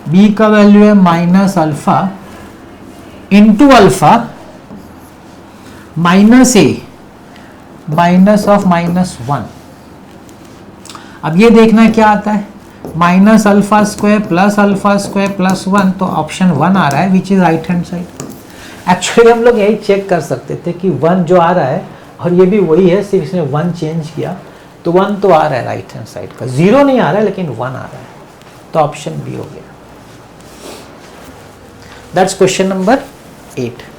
B का वैल्यू है minus alpha into alpha minus A minus of -1। अब ये देखना क्या आता है, minus alpha square plus plus 1, तो ऑप्शन 1 आ रहा है which is right hand side. Actually हम लोग यही चेक कर सकते थे कि 1 जो आ रहा है और ये भी वही है, सिर्फ इसने 1 चेंज किया, तो 1 तो आ रहा है राइट हैंड साइड का, 0 नहीं आ रहा है लेकिन 1 आ रहा है, तो ऑप्शन बी हो गया। That's question number 8।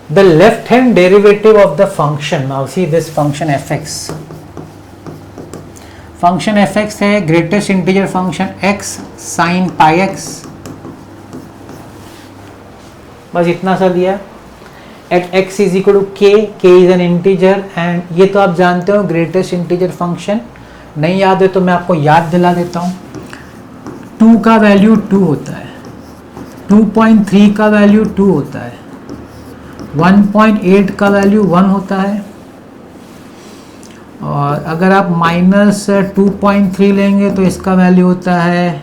The left hand derivative of the function, now see this function fx, function fx है greatest integer function x sin pi x, बस इतना सा दिया। at x is equal to k is an integer, and ये तो आप जानते हो greatest integer function, नहीं याद है तो मैं आपको याद दिला देता हूँ। 2 का वैल्यू 2 होता है, 2.3 का वैल्यू 2 होता है, 1.8 का वैल्यू 1 होता है, और अगर आप -2.3 लेंगे तो इसका वैल्यू होता है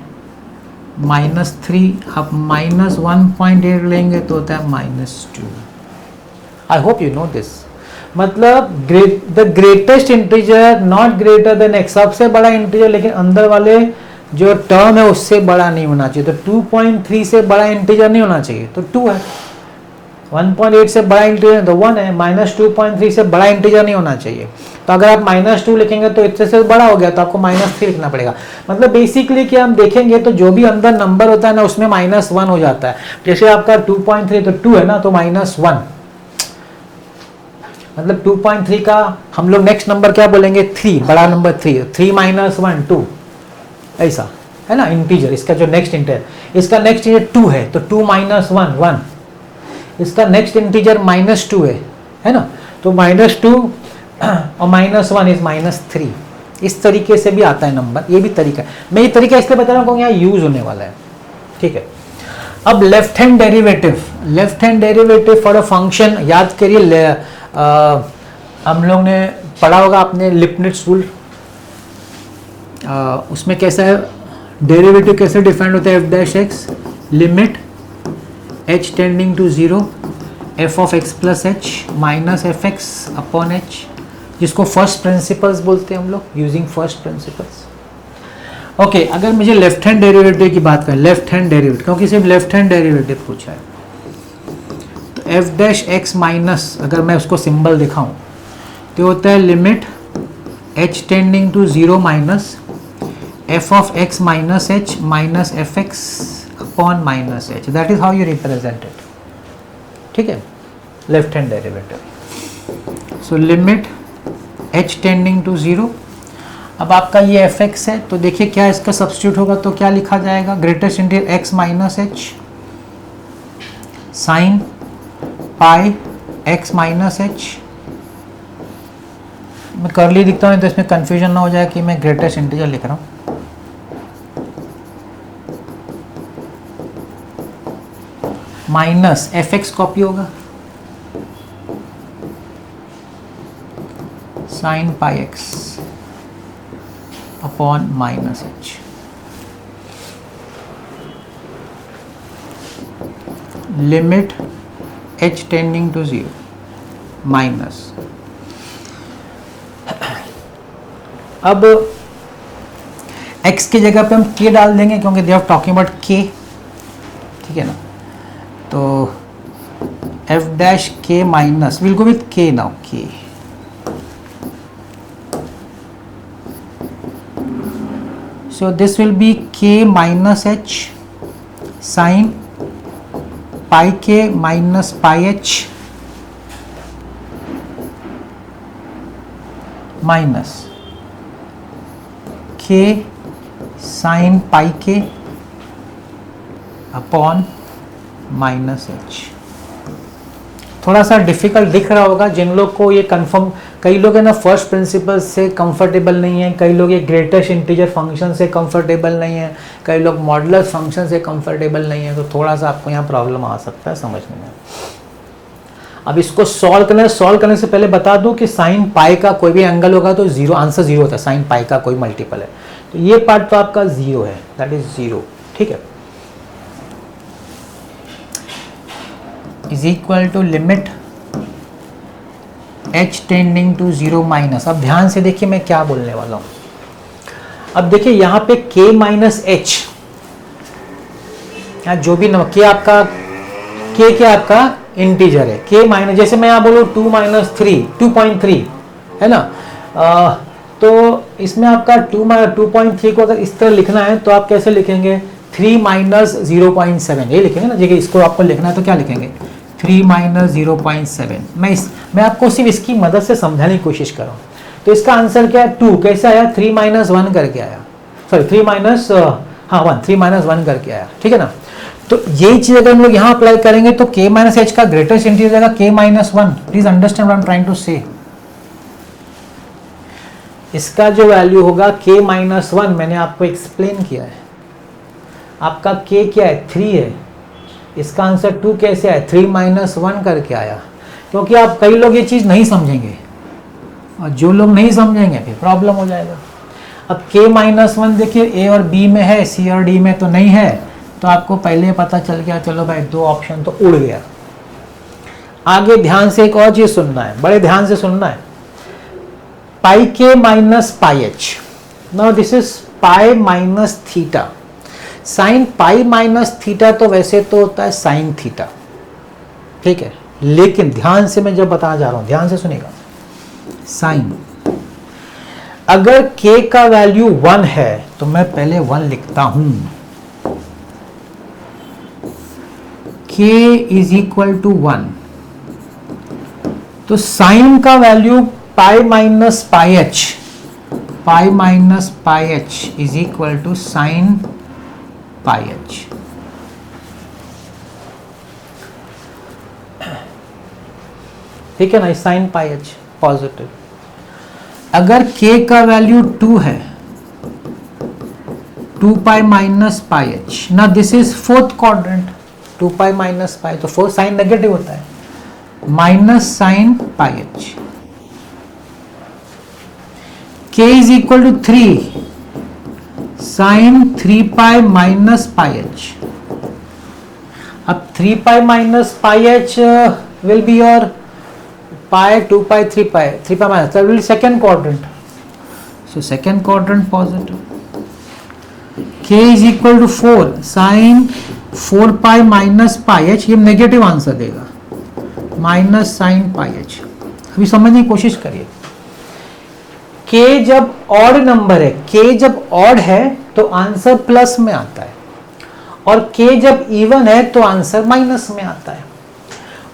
-3, आप -1.8 लेंगे तो होता है -2। I hope you know this, मतलब the greatest integer not greater than x, सबसे बड़ा इंटीजर लेकिन अंदर वाले जो टर्म है उससे बड़ा नहीं होना चाहिए, तो 2.3 से बड़ा इंटीजर नहीं होना चाहिए, तो 2 है। 1.8 से बड़ा इंटीजर तो 1 है, -2.3 से बड़ा इंटीजर नहीं होना चाहिए, तो अगर आप -2 लिखेंगे तो इससे से बड़ा हो गया, तो आपको -3 लिखना पड़ेगा। मतलब बेसिकली कि हम देखेंगे तो जो भी अंदर नंबर होता है ना उसमें -1 हो जाता है, जैसे आपका 2.3 तो 2 है ना, तो -1, मतलब 2.3 का हम लोग नेक्स्ट नंबर क्या बोलेंगे, 3, बड़ा नंबर 3 -1 2, ऐसा है ना इंटीजर। इसका जो नेक्स्ट इंटीजर, इसका नेक्स्ट इंटीजर 2 है, तो 2 -1 1, इसका नेक्स्ट इंटीजर -2 है ना, तो -2 और -1 इज -3। इस तरीके से भी आता है नंबर, ये भी तरीका है। मैं ये तरीका इसलिए बता रहा हूँ क्योंकि यहाँ यूज होने वाला है, ठीक है। अब left hand derivative for a function, याद करिए हम लोग ने पढ़ा होगा आपने लिपनिट्स रूल, उसमें कैसा है डेरिवेटिव कैसे डिफाइंड होता है, f'(x) limit h tending to 0 f of x plus h माइनस fx अपॉन h, जिसको फर्स्ट प्रिंसिपल्स बोलते हैं हम लोग, यूजिंग फर्स्ट प्रिंसिपल्स। ओके, अगर मुझे लेफ्ट हैंड डेरिवेटिव की बात करें, लेफ्ट हैंड डेरिवेटिव क्योंकि सिर्फ लेफ्ट हैंड डेरिवेटिव पूछा है, तो f'(x) माइनस, अगर मैं उसको सिंबल दिखाऊं तो होता है limit h tending to 0 minus f of x minus h minus fx upon minus h, that is how you represent it. ठीक है, left hand derivative. So limit h tending to 0। अब आपका ये fx है, तो देखिए क्या इसका सब्स्टिट्यूट होगा, तो क्या लिखा जाएगा, greatest integral x minus h sign pi x minus h। मैं करली लिखता हूँ तो इसमें कंफ्यूजन ना हो जाए कि मैं ग्रेटेस्ट इंटीजर लिख रहा हूँ। माइनस fx कॉपी होगा sine pi x upon minus h। Limit h tending to 0 minus, अब x की जगह पे हम k डाल देंगे क्योंकि they are talking about k, ठीक है ना। तो f dash k minus, will go with k now, k so this will be k minus h sin pi k minus pi h minus k sin pi k upon minus h। थोड़ा सा difficult दिख रहा होगा जिन लोग को ये confirm, कई लोग है ना फर्स्ट प्रिंसिपल से कंफर्टेबल नहीं है, कई लोग ये ग्रेटेस्ट इंटीजर फंक्शन से कंफर्टेबल नहीं है, कई लोग मॉडुलस फंक्शन से कंफर्टेबल नहीं है, तो थोड़ा सा आपको यहाँ प्रॉब्लम आ सकता है समझने में। अब इसको सॉल्व करने से पहले बता दूं कि साइन पाई का कोई भी एंगल होगा तो जीरो, आंसर जीरो होता है, साइन पाई का कोई मल्टीपल है तो ये पार्ट तो आपका जीरो है, दैट इज जीरो, ठीक है। Is equal to limit h tending to 0 minus. अब ध्यान से देखिए मैं क्या बोलने वाला हूं। अब देखिए यहां पे k माइनस h, जो भी नंबर k आपका, k क्या आपका इंटीजर है, k माइनस, जैसे मैं यहां बोलूं 2 माइनस 3 2.3 है ना, तो इसमें आपका 2.3 को अगर इस तरह लिखना है तो आप कैसे लिखेंगे, 3 माइनस 0.7 ये लिखेंगे ना, जगह इसको आपको लिखना है तो क्या लिखेंगे 3 माइनस 0.7। मैं आपको सिर्फ इसकी मदद से समझाने की कोशिश कर रहा हूँ। तो इसका आंसर क्या है 2, कैसे आया 3 माइनस 1 करके आया, सॉरी 3 माइनस 1 करके आया, ठीक है ना। तो यही चीज अगर हम लोग यहाँ अप्लाई करेंगे तो k माइनस h का ग्रेटेस्ट इंटीजर जाएगा k minus 1। Please understand what I am trying to say. इसका जो वैल्यू होगा k माइनस 1 मैंने आपको एक्सप्लेन किया है, आपका k क्या है 3 है, इसका आंसर 2 कैसे आया 3 माइनस 1 करके आया, क्योंकि आप कई लोग ये चीज नहीं समझेंगे और जो लोग नहीं समझेंगे फिर प्रॉब्लम हो जाएगा। अब k माइनस 1 देखिए a और b में है, c और d में तो नहीं है, तो आपको पहले पता चल गया, चलो भाई 2 ऑप्शन तो उड़ गया। आगे ध्यान से एक और चीज सुनना है, बड़े ध्यान से सुनना है, पाई के minus pi H, now this is pi minus theta. Sine pi minus theta तो वैसे तो होता है साइन थीटा, ठीक है, लेकिन ध्यान से मैं जब बताना जा रहा हूं ध्यान से सुनिएगा, साइन अगर k का वैल्यू 1 है तो मैं पहले 1 लिखता हूं, k इज इक्वल टू 1, तो साइन का value pi minus pi h, pi minus pi h is equal to sine pi h. ठीक है ना, साइन पाई एच पॉजिटिव। अगर k का वैल्यू 2 है, 2 पाई माइनस पाई एच, ना this is fourth quadrant, 2 pi minus pi तो fourth sine negative होता है, minus sine pi h. k is equal to 3 sine 3 pi minus pi h. अब 3 pi minus pi H will be your pi 2 pi 3 pi minus, that will be second quadrant, so second quadrant positive। k is equal to 4 sin 4 pi minus pi H, ये negative answer देगा, minus sine pi H. अभी समझने की कोशिश करिए, k जब odd number है, k जब ऑड है तो आंसर प्लस में आता है, और k जब इवन है तो आंसर माइनस में आता है।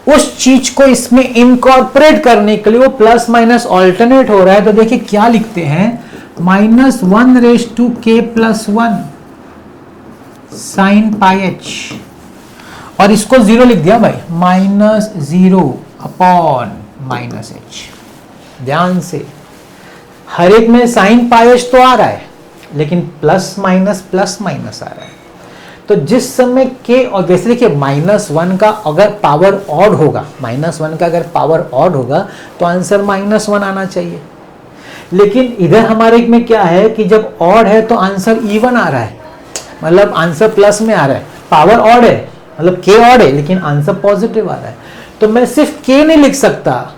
उस चीज को इसमें इनकॉर्पोरेट करने के लिए वो प्लस माइनस ऑल्टरनेट हो रहा है। तो देखिए क्या लिखते हैं, -1⁻k+1 sin πh, और इसको 0 लिख दिया भाई, -0/-h। ध्यान से, हर एक में sin πh तो आ रहा है, लेकिन प्लस माइनस आ रहा है। तो जिस समय के, और वैसे देखिए -1 का अगर पावर ऑड होगा, -1 का अगर पावर ऑड होगा तो आंसर -1 आना चाहिए। लेकिन इधर हमारे में क्या है कि जब ऑड है तो आंसर इवन आ रहा है, मतलब आंसर प्लस में आ रहा है, पावर ऑड है मतलब k ऑड है, लेकिन आंसर पॉजिटिव आ रहा है। तो मैं सिर्फ k नहीं लिख सकता,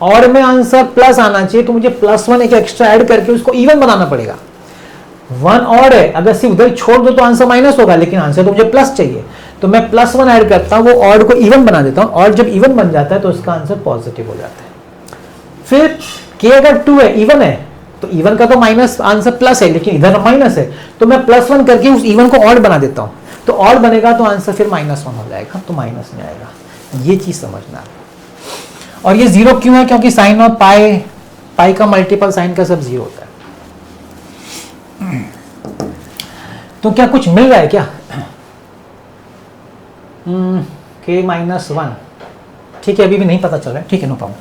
और में आंसर प्लस आना चाहिए, तो मुझे +1 एक एक्स्ट्रा ऐड करके उसको इवन बनाना पड़ेगा। 1 ऑड है, अगर सिर्फ उधर छोड़ दो तो आंसर माइनस होगा, लेकिन आंसर तो मुझे प्लस चाहिए, तो मैं +1 ऐड करता हूं, वो ऑड को इवन बना देता हूं, और जब इवन बन जाता है तो उसका आंसर पॉजिटिव हो जाता है। फिर k अगर 2 है, इवन है, तो इवन का तो माइनस आंसर प्लस है, लेकिन इधर माइनस है, तो मैं +1 करके उस इवन को ऑड बना देता हूं, तो ऑड बनेगा तो आंसर फिर -1 हो जाएगा, तो माइनस में आएगा। ये चीज समझना है। और ये 0 क्यों है? क्योंकि साइन ऑफ पाई का मल्टीपल साइन का सब 0 होता है। तो क्या कुछ मिल रहा है क्या? k-1, ठीक है, अभी भी नहीं पता चल रहा है, ठीक है, नो प्रॉब्लम।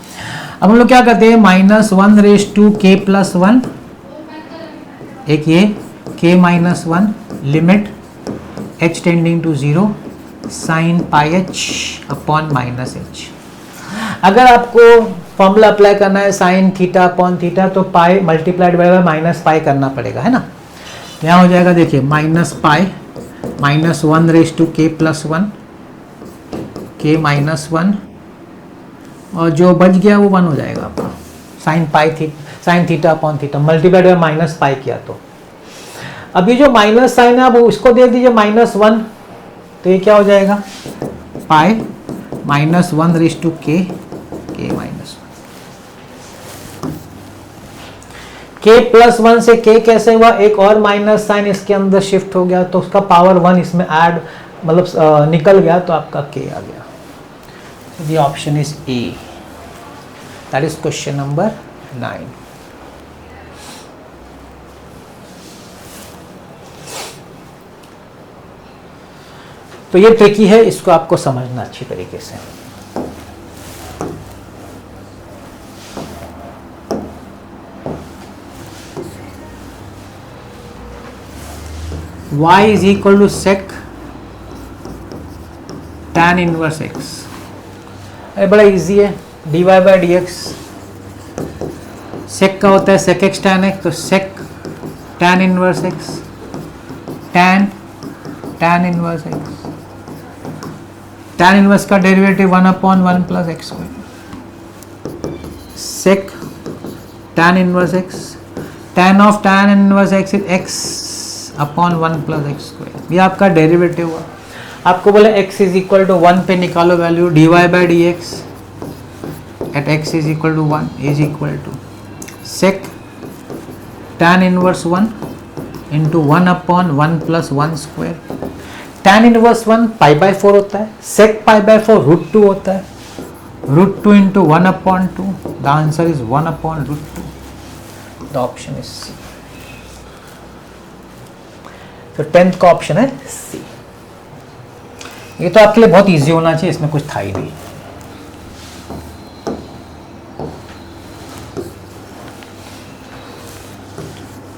अब हम लोग क्या करते हैं, -1⁻k+1, एक ये k-1 limit h tending to 0 sin πh/-h। अगर आपको फॉर्मूला अप्लाई करना है sin θ/θ, तो पाई मल्टीप्लाइड बाय -पाई करना पड़ेगा, है ना। यहाँ हो जाएगा, देखिए -पाई -1⁻k+1 k-1, और जो बच गया वो 1 हो जाएगा आपका, sin θ/θ मल्टीप्लाइड बाय -पाई किया तो। अब ये जो माइनस साइन है, आप उसको दे दीजिए -1, तो ये क्या हो जाएगा, पाई -1⁻k k+1 से k कैसे हुआ, एक और माइनस साइन इसके अंदर शिफ्ट हो गया, तो उसका पावर 1 इसमें ऐड, मतलब निकल गया, तो आपका k आ गया। The option is a, that is question number 9। तो ये ट्रिकी है, इसको आपको समझना अच्छी तरीके से। y is equal to sec tan inverse x। अरे बड़ा इजी है, dy/dx, sec का होता है sec x tan x, तो sec tan inverse x, tan inverse x, tan inverse का derivative 1/1 + x², sec tan inverse x, tan of tan inverse x is x/1 + x², ये आपका डेरिवेटिव हुआ। आपको बोला x इज इक्वल टू 1 पे निकालो value, dy/dx at x is equal to 1 is equal to sec tan inverse 1 into 1/1 + 1²। tan inverse 1 π/4 होता है, sec π/4 √2 होता है, √2 into 1/2, the answer is 1/√2। The option is C. तो 10th का ऑप्शन है सी। ये तो आपके लिए बहुत इजी होना चाहिए, इसमें कुछ था ही नहीं।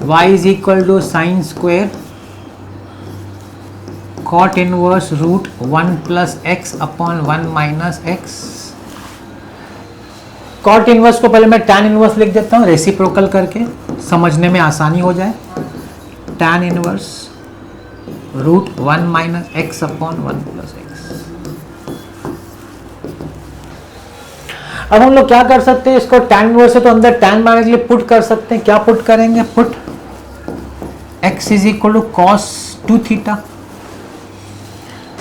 y is equal to sine square cot inverse √1 + x/1 - x। cot inverse को पहले मैं tan इनवर्स लिख देता हूँ, रेसिप्रोकल करके समझने में आसानी हो जाए। tan inverse √1 - x/1 + x। अब हम लोग क्या कर सकते हैं, इसको tan इनवर्स से तो अंदर tan मारने के लिए पुट कर सकते हैं। क्या पुट करेंगे, put x is equal to cos 2θ।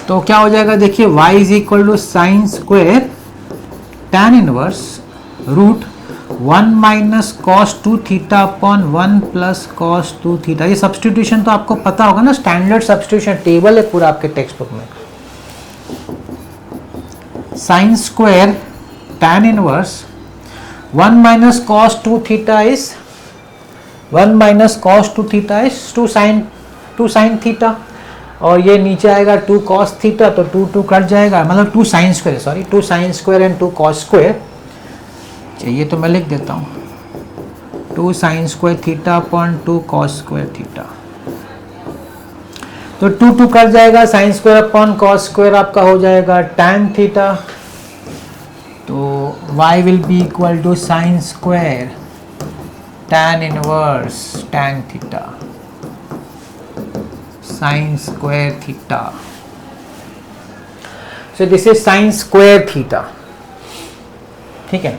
तो क्या हो जाएगा, देखिए y is equal to sine square tan inverse √1 - cos 2θ/1 + cos 2θ। ये सब्स्टिट्यूशन तो आपको पता होगा ना, स्टैंडर्ड सब्स्टिट्यूशन टेबल है पूरा आपके टेक्स्ट बुक में। Sign square tan inverse 1 minus cos 2 theta is 1 minus cos 2 theta is 2 sine theta, और ये नीचे आएगा 2 कॉस थीटा, तो 2 कट जाएगा, मतलब 2 sine square, sorry 2 sine square and 2 cos square. चाहिए तो मैं लिख देता हूँ 2 sine square theta upon 2 cos square theta, तो 2 कट जाएगा, sine square upon cos square आपका हो जाएगा tan थीटा, तो y will be equal to sine square tan inverse tan theta sine square theta. So this is sine square theta, ठीक है।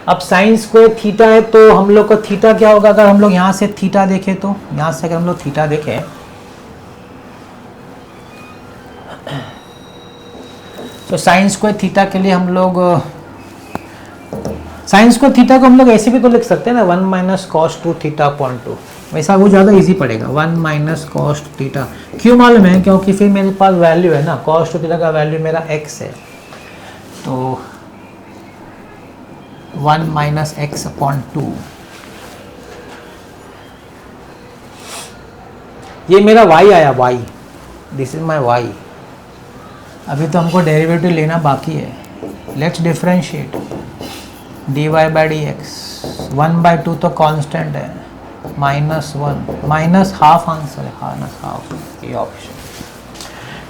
अब sign square theta है तो हम लोग को थीटा क्या होगा, अगर हम लोग यहां से थीटा देखें, तो यहां से अगर हम लोग थीटा देखें तो साइन स्क्वायर थीटा के लिए हम लोग साइन स्क्वायर थीटा को हम लोग ऐसे भी तो लिख सकते हैं ना, 1 माइनस कॉस 2 थीटा अपॉन 2, वैसा वो ज़्यादा इजी पड़ेगा। 1 माइनस कॉस थीटा क्यों मालूम है, क्योंकि फिर मेरे पास वैल्यू है ना, कॉस 2 थीटा का वैल्यू मेरा x है, तो 1 माइनस एक्स अपॉन 2, ये मेरा y आया, y, this is my y। अभी तो हमको डेरिवेटिव लेना बाकी है। Let's differentiate dy by D x, 1/2 तो कांस्टेंट है, -1 माइनस हाफ आंसर है, हाफ ये ऑप्शन।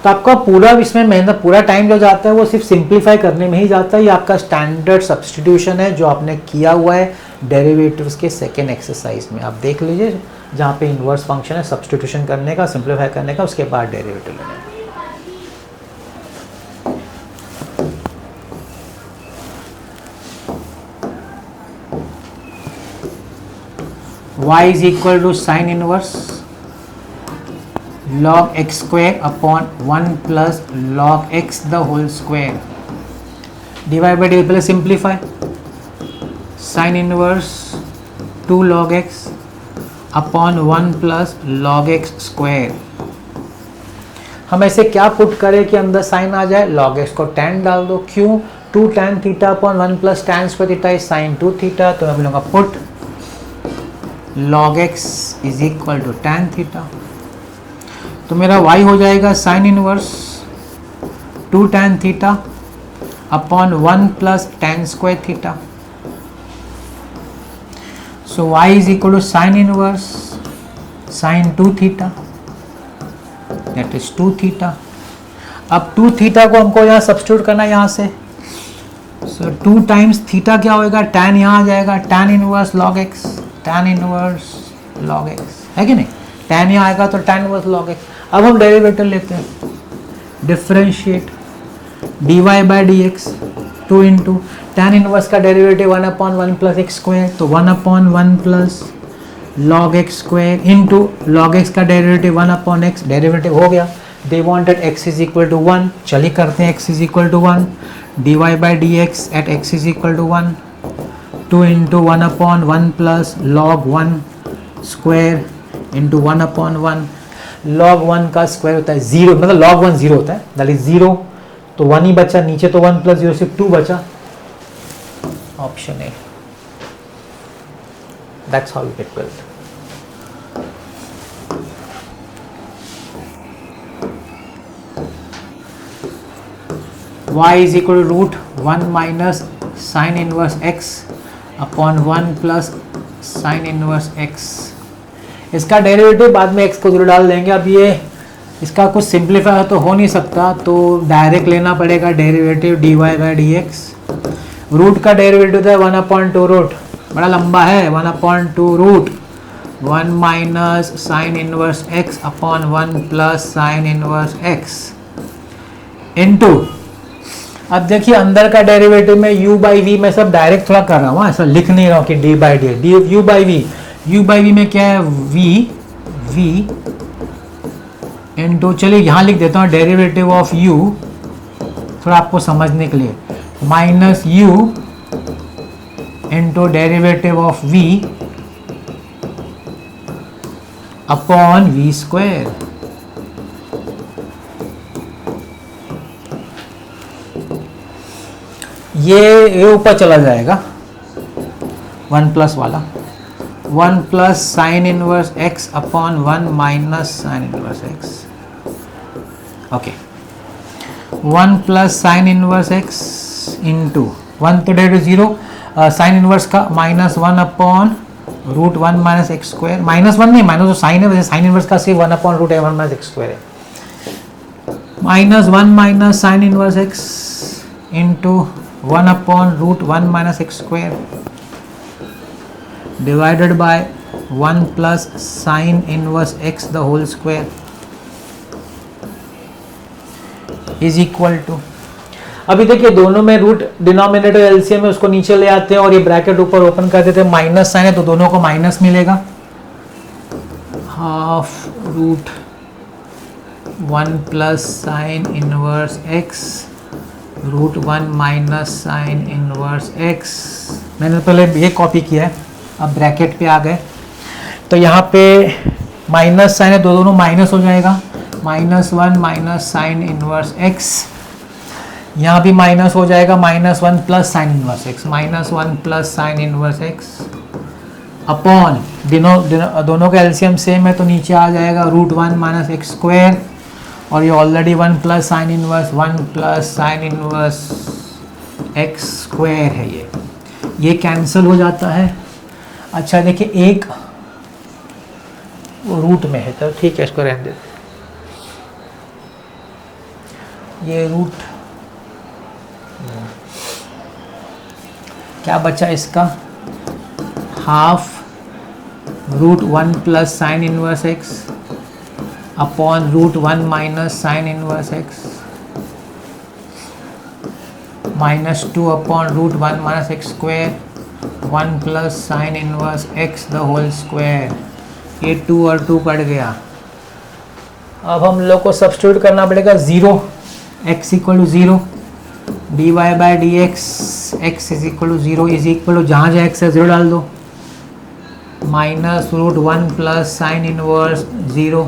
तो आपका पूरा इसमें मेहनत, पूरा टाइम जो जाता है वो सिर्फ सिंप्लीफाई करने में ही जाता है। ये आपका स्टैंडर्ड सब्स्टिट्यूशन है जो आपने किया हुआ है डेरिवेटिव्स के सेकेंड एक्सरसाइज में, आप देख लीजिए, जहाँ पे इन्वर्स फंक्शन है सब्स्टिट्यूशन करने का, सिंप्लीफाई करने का, उसके बाद डेरिवेटिव लेने का। y is equal to sin inverse log x square upon 1 plus log x the whole square, divide by dy, पहले simplify, sin inverse 2 log x upon 1 plus log x square। हम ऐसे क्या पुट करें कि अंदर sign आ जाए, log x को tan डाल दो, क्यों, 2 tan theta upon 1 plus tan square theta is sin 2 theta, तो हम लोग put log x is equal to tan theta, तो मेरा y हो जाएगा sine inverse 2 tan theta upon 1 plus tan square theta, so y is equal to sine inverse sine 2 theta, that is 2 theta. अब 2 theta को हमको यहाँ substitute करना है यहाँ से, सो 2 टाइम्स थीटा क्या होएगा, tan यहाँ आ जाएगा, tan inverse log x, tan inverse log x है कि नहीं, tan यहाँ आएगा तो tan इनवर्स log x। अब हम डेरिवेटिव लेते हैं, differentiate dy by D x 2 into tan inverse का डेरिवेटिव 1/1 प्लस एक्स स्क्वायर, तो 1/1 plus log x square into log x का डेरिवेटिव 1/x, डेरिवेटिव हो गया। They wanted x is equal to 1, चलिए करते हैं x is equal to 1, dy by D x at x is equal to 1, 2 into 1/1 plus log 1 square into 1/1, log 1 का square होता है 0, मतलब log 1 0 होता है, दैट इज 0, तो 1 ही बचा, नीचे तो 1 प्लस 0 सिर्फ 2 बचा, option A, that's how you get 12। y is equal to root 1 minus sin inverse x upon 1 plus sine inverse x, इसका डेरिवेटिव बाद में x को जरूर डाल देंगे। अब ये इसका कुछ सिंप्लीफाई तो हो नहीं सकता, तो डायरेक्ट लेना पड़ेगा derivative dy by D x, root का डेरिवेटिव है 1/2 रूट, बड़ा लंबा है, 1/2 root 1 minus sine inverse x upon 1 plus sine inverse x into, अब देखिए अंदर का डेरिवेटिव में u बाई वी, मैं सब डायरेक्ट थोड़ा कर रहा हूँ, ऐसा लिख नहीं रहा हूँ कि d by d, u by v में क्या है v इनटू, चलिए यहाँ लिख देता हूँ डेरिवेटिव ऑफ u, थोड़ा आपको समझने के लिए, minus u into derivative of v upon v square. ये ऊपर चला जाएगा 1 प्लस वाला, 1 plus sine inverse x upon 1 minus sine inverse x। Okay, 1 plus sine inverse x into 1 तो डेट 0, साइन इनवर्स का minus 1 upon root 1 minus x square, minus 1 नहीं, minus तो sign है, वैसे साइन इनवर्स का सिर्फ 1 upon root 1 minus x square है, minus 1 minus sine inverse x into 1 upon root 1 minus x square divided by 1 plus sine inverse x the whole square is equal to, अभी देखिए दोनों में root denominator LCM में उसको नीचे ले आते हैं और ये ब्रैकेट ऊपर ओपन कर देते हैं, माइनस साइन है तो दोनों को माइनस मिलेगा, half root 1 plus sine inverse x root 1 minus sine inverse x। मैंने पहले ये कॉपी किया है, अब ब्रैकेट पे आ गए तो यहाँ पे माइनस साइन है तो दोनों माइनस हो जाएगा, minus 1 minus sine inverse x, यहाँ भी माइनस हो जाएगा, minus 1 plus sine inverse x, minus 1 plus sine inverse x upon दोनों का एलसीएम सेम है तो नीचे आ जाएगा रूट 1 माइनस एक्स स्क्वायर, और ये already 1 plus sine inverse 1 plus sine inverse x square है, ये कैंसिल हो जाता है। अच्छा देखिए एक रूट में है तो ठीक है, इसको रहने देते, ये रूट क्या बचा इसका, half root 1 plus sine inverse x upon root 1 minus sine inverse x minus 2 upon root 1 minus x square 1 plus sine inverse x the whole square, ये 2 और 2 कट गया। अब हम लोग को सब्स्टिट्यूट करना पड़ेगा 0, x equal to 0, d y by D x is equal to 0 is equal to जहाँ जहाँ x है 0 डाल दो, minus root 1 plus sine inverse 0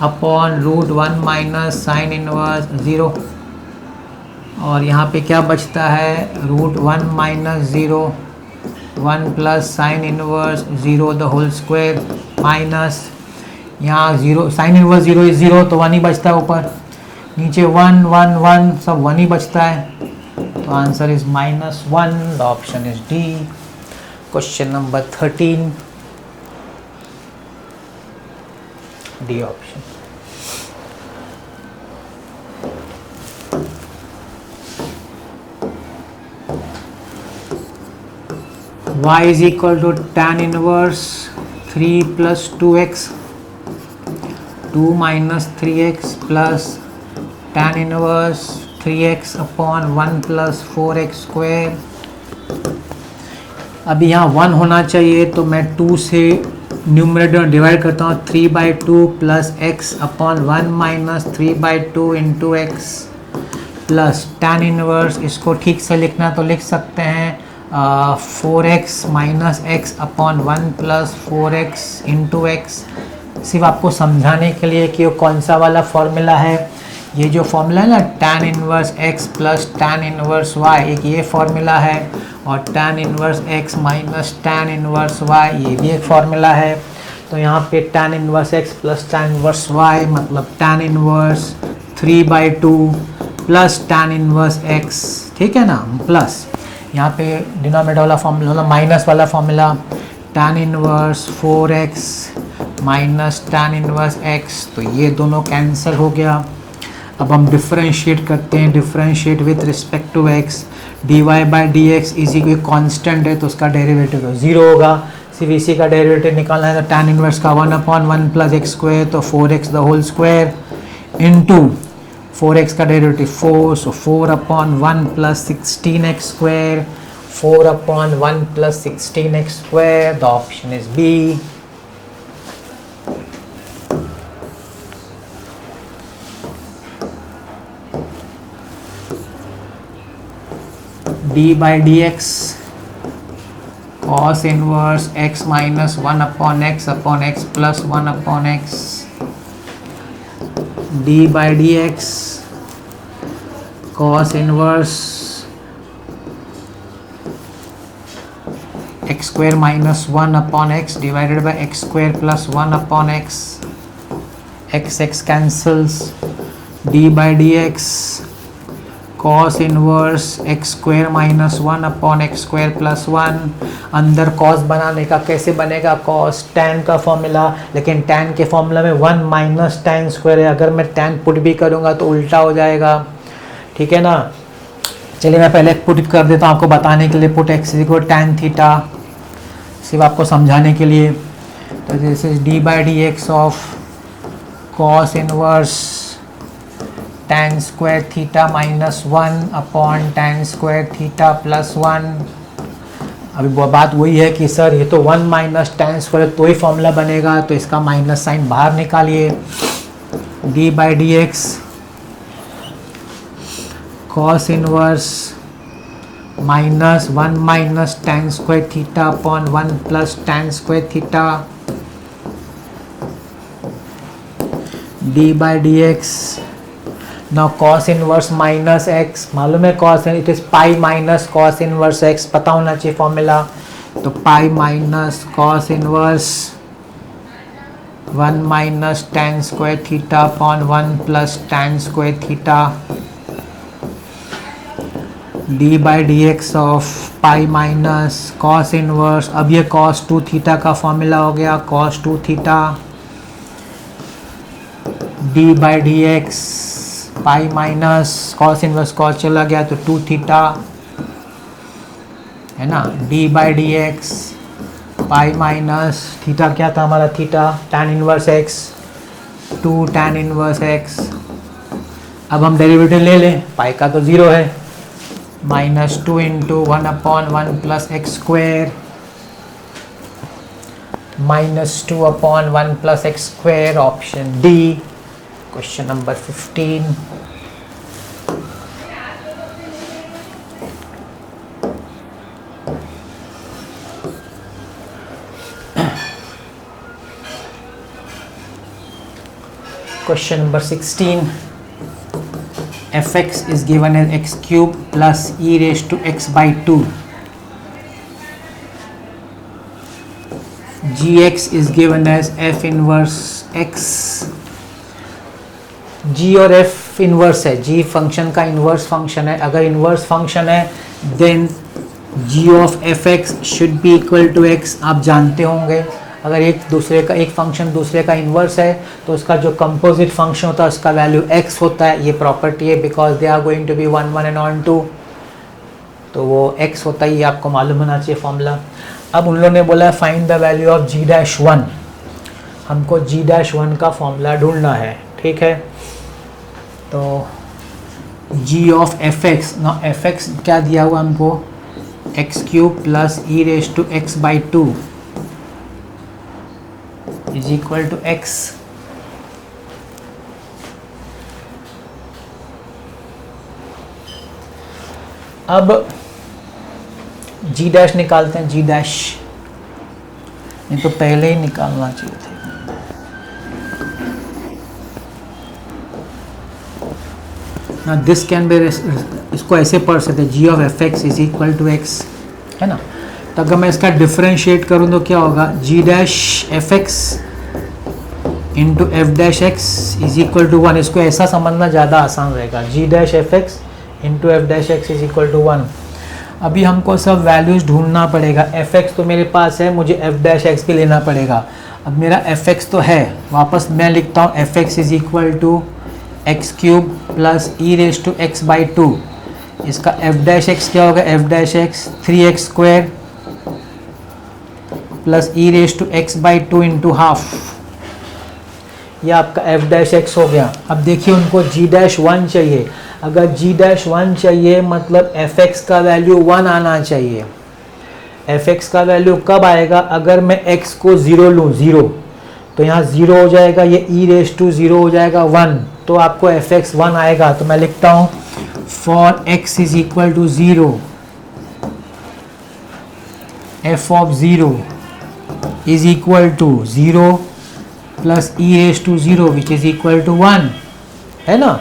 upon root 1 minus sine inverse 0, और यहाँ पे क्या बचता है root 1 minus 0 1 plus sine inverse 0 the whole square, minus यहाँ 0 साइन इनवर्स 0 इज 0 तो 1 ही बचता है, ऊपर नीचे 1 1 1 सब 1 ही बचता है, तो answer is -1, the option is D. Question number 13, D option. y is equal to tan inverse 3 plus 2x 2 minus 3x plus tan inverse 3x upon 1 plus 4x square। अभी यहाँ 1 होना चाहिए तो मैं 2 से न्यूमरेटर डिवाइड करता हूँ, 3/2 plus x upon 1 minus 3/2 into x plus tan inverse, इसको ठीक से लिखना तो लिख सकते हैं 4x minus x upon 1 plus 4x into x. सिर्फ आपको समझाने के लिए कि वो कौन सा वाला फॉर्मूला है, ये जो फॉर्मूला है ना tan inverse x plus tan inverse y, एक ये फॉर्मूला है, और tan inverse x minus tan inverse y ये भी एक फॉर्मूला है। तो यहाँ पे tan inverse x plus tan inverse y मतलब tan inverse 3/2 plus tan inverse x, ठीक है ना, प्लस यहाँ पे डिनोमिनेटर वाला फॉर्मूला माइनस वाला formula tan inverse 4x minus tan inverse x, तो ये दोनों कैंसिल हो गया। अब हम डिफरेंशिएट करते हैं, differentiate with respect to x, d y by D x is कोई कॉन्स्टेंट है तो उसका डेरिवेटिव तो 0 होगा, सिर्फ इसी का डेरिवेटिव निकालना है तो टैन इनवर्स का 1/1 प्लस एक्स स्क्वायर तो 4x the whole square into 4x का derivative 4, so 4/1 plus 16x square 4/1 plus 16x square, the option is B. D by D x cos inverse x minus 1/x upon x plus 1/x, d by D x cos inverse x square minus 1 upon x divided by x square plus 1 upon x, x x cancels, d by D x cos inverse x square minus 1 upon x square plus 1। अंदर cos बनाने का कैसे बनेगा, cos tan का formula, लेकिन tan के formula में 1 minus tan square है, अगर मैं टैन पुट भी करूँगा तो उल्टा हो जाएगा, ठीक है ना। चलिए मैं पहले पुट कर देता हूँ आपको बताने के लिए, put x equal tan theta, सिर्फ आपको समझाने के लिए। तो this is D by D x of cos inverse tan square theta minus 1 upon tan square theta plus 1। अभी बात वही है कि सर ये तो 1 माइनस tan स्क्वायर तो ही फॉर्मूला बनेगा, तो इसका माइनस साइन बाहर निकालिए, d by D x cos inverse minus 1 minus tan square theta upon 1 plus tan square theta, d by D x. Now cos inverse minus x, मालूम है cos it is pi minus cos inverse x, पता होना चाहिए formula, तो pi minus cos inverse 1 minus tan square theta upon 1 plus tan square theta, D by D x of pi minus cos inverse, अब ये cos 2 theta का formula हो गया, cos 2 theta, D by D x pi minus cos inverse cos चला गया तो 2 theta है ना, D by D x pi minus theta क्या था हमारा, theta tan inverse x, 2 tan inverse x. अब हम डेरिवेटिव ले लें, पाई का तो 0 है, minus 2 into 1 upon 1 plus x square minus 2 upon 1 plus x square, option D, question number 15। Question number 16. fx is given as x cube plus e raised to x by 2. gx is given as f inverse x. g और f inverse है, g function का inverse function है, अगर inverse function है then g of fx should be equal to x, आप जानते होंगे अगर एक दूसरे का एक फंक्शन दूसरे का इन्वर्स है तो उसका जो कंपोजिट फंक्शन होता है उसका वैल्यू x होता है, ये प्रॉपर्टी है, because they are going to be 1 1 and on 2, तो वो x होता है, ये आपको मालूम होना चाहिए फॉर्मूला। अब उन लोगों ने बोला find the value of g-1, हमको g-1 का फॉर्मूला ढूंढना है, ठीक है। तो g ऑफ fx, ना fx क्या दिया हुआ हमको, x cube plus e raise to x by 2 is equal to x। अब g डैश निकालते हैं, g डैश नहीं तो पहले ही निकालना चाहिए थे। ना दिस कैन बी, इसको ऐसे पढ़ सकते हैं, g of f x is equal to x, है ना। तो अगर मैं इसका डिफरेंशिएट करूँ तो क्या होगा, g dash f x into F dash x is equal to 1, इसको ऐसा समझना ज़्यादा आसान रहेगा, g dash f x into F dash x is equal to 1। अभी हमको सब वैल्यूज़ ढूंढना पड़ेगा, एफ एक्स तो मेरे पास है, मुझे एफ डैश एक्स भी लेना पड़ेगा। अब मेरा एफ एक्स तो है, वापस मैं लिखता हूँ f x is equal to x cube plus e raise to x by 2, इसका एफ डैश एक्स क्या होगा, f dash x 3x square plus e raise to x by 2 into half, ये आपका एफ डैश एक्स हो गया। अब देखिए उनको जी डैश 1 चाहिए, अगर जी डैश 1 चाहिए मतलब एफ एक्स का वैल्यू 1 आना चाहिए। एफ एक्स का वैल्यू कब आएगा, अगर मैं x को 0 लूँ, 0 तो यहाँ 0 हो जाएगा, ये ई रेज टू 0 हो जाएगा 1, तो आपको एफ एक्स 1 आएगा। तो मैं लिखता हूँ for x is equal to 0 f of 0 is equal to 0 plus e raise to 0 which is equal to 1, है ना।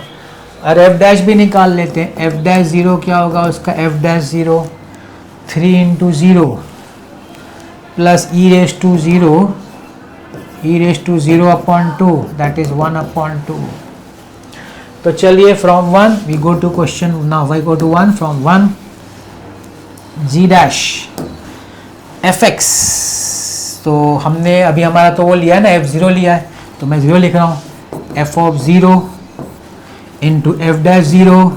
और एफ डैश भी निकाल लेते हैं, एफ डैश 0 क्या होगा उसका, f dash 0 3 into 0 plus e raise to zero upon two, that is 1/2। तो चलिए from 1 we go to question, now we go to 1 from 1 g dash f x. तो हमने अभी हमारा तो वो लिया है ना, f0 लिया है, तो मैं 0 लिख रहा हूँ, f of 0 into F dash 0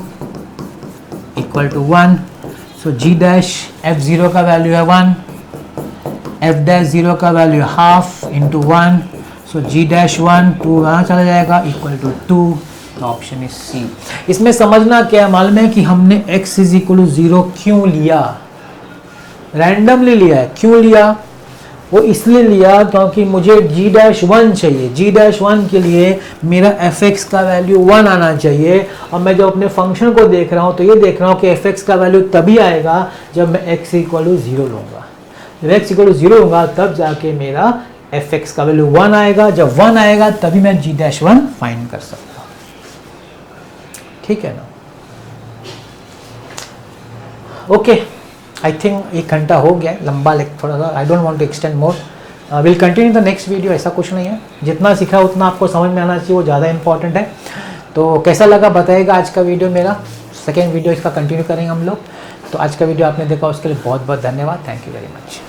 equal to 1। So ji dash f0 का वैल्यू है 1, एफ डैश 0 का वैल्यू है हाफ इंटू 1, सो जी डैश 1 2 वहाँ चला जाएगा इक्वल टू 2। तो ऑप्शन इज सी। इसमें समझना क्या मालूम है कि हमने x इज इक्वल टू 0 क्यों लिया, रैंडमली लिया है। क्यों लिया? वो इसलिए लिया क्योंकि मुझे g डैश 1 चाहिए। g डैश 1 के लिए मेरा fx का वैल्यू 1 आना चाहिए, और मैं जब अपने फंक्शन को देख रहा हूँ तो ये देख रहा हूँ कि fx का वैल्यू तभी आएगा जब मैं x इक्वल टू 0 लूँगा। जब x इक्वल टू 0 लूँगा तब जाके मेरा fx का वैल्यू 1 आएगा। जब 1 आएगा तभी मैं g डैश 1 फाइंड कर सकता हूँ। ठीक है ना? ओके, आई थिंक 1 घंटा हो गया, लंबा थोड़ा सा, I don't want to extend more. Will continue the next video. ऐसा कुछ नहीं है, जितना सीखा उतना आपको समझ में आना चाहिए, वो ज़्यादा इंपॉर्टेंट है। तो कैसा लगा बताइएगा आज का वीडियो मेरा। सेकेंड वीडियो इसका कंटिन्यू करेंगे हम लोग। तो आज का वीडियो आपने देखा उसके लिए बहुत बहुत धन्यवाद। Thank you very much.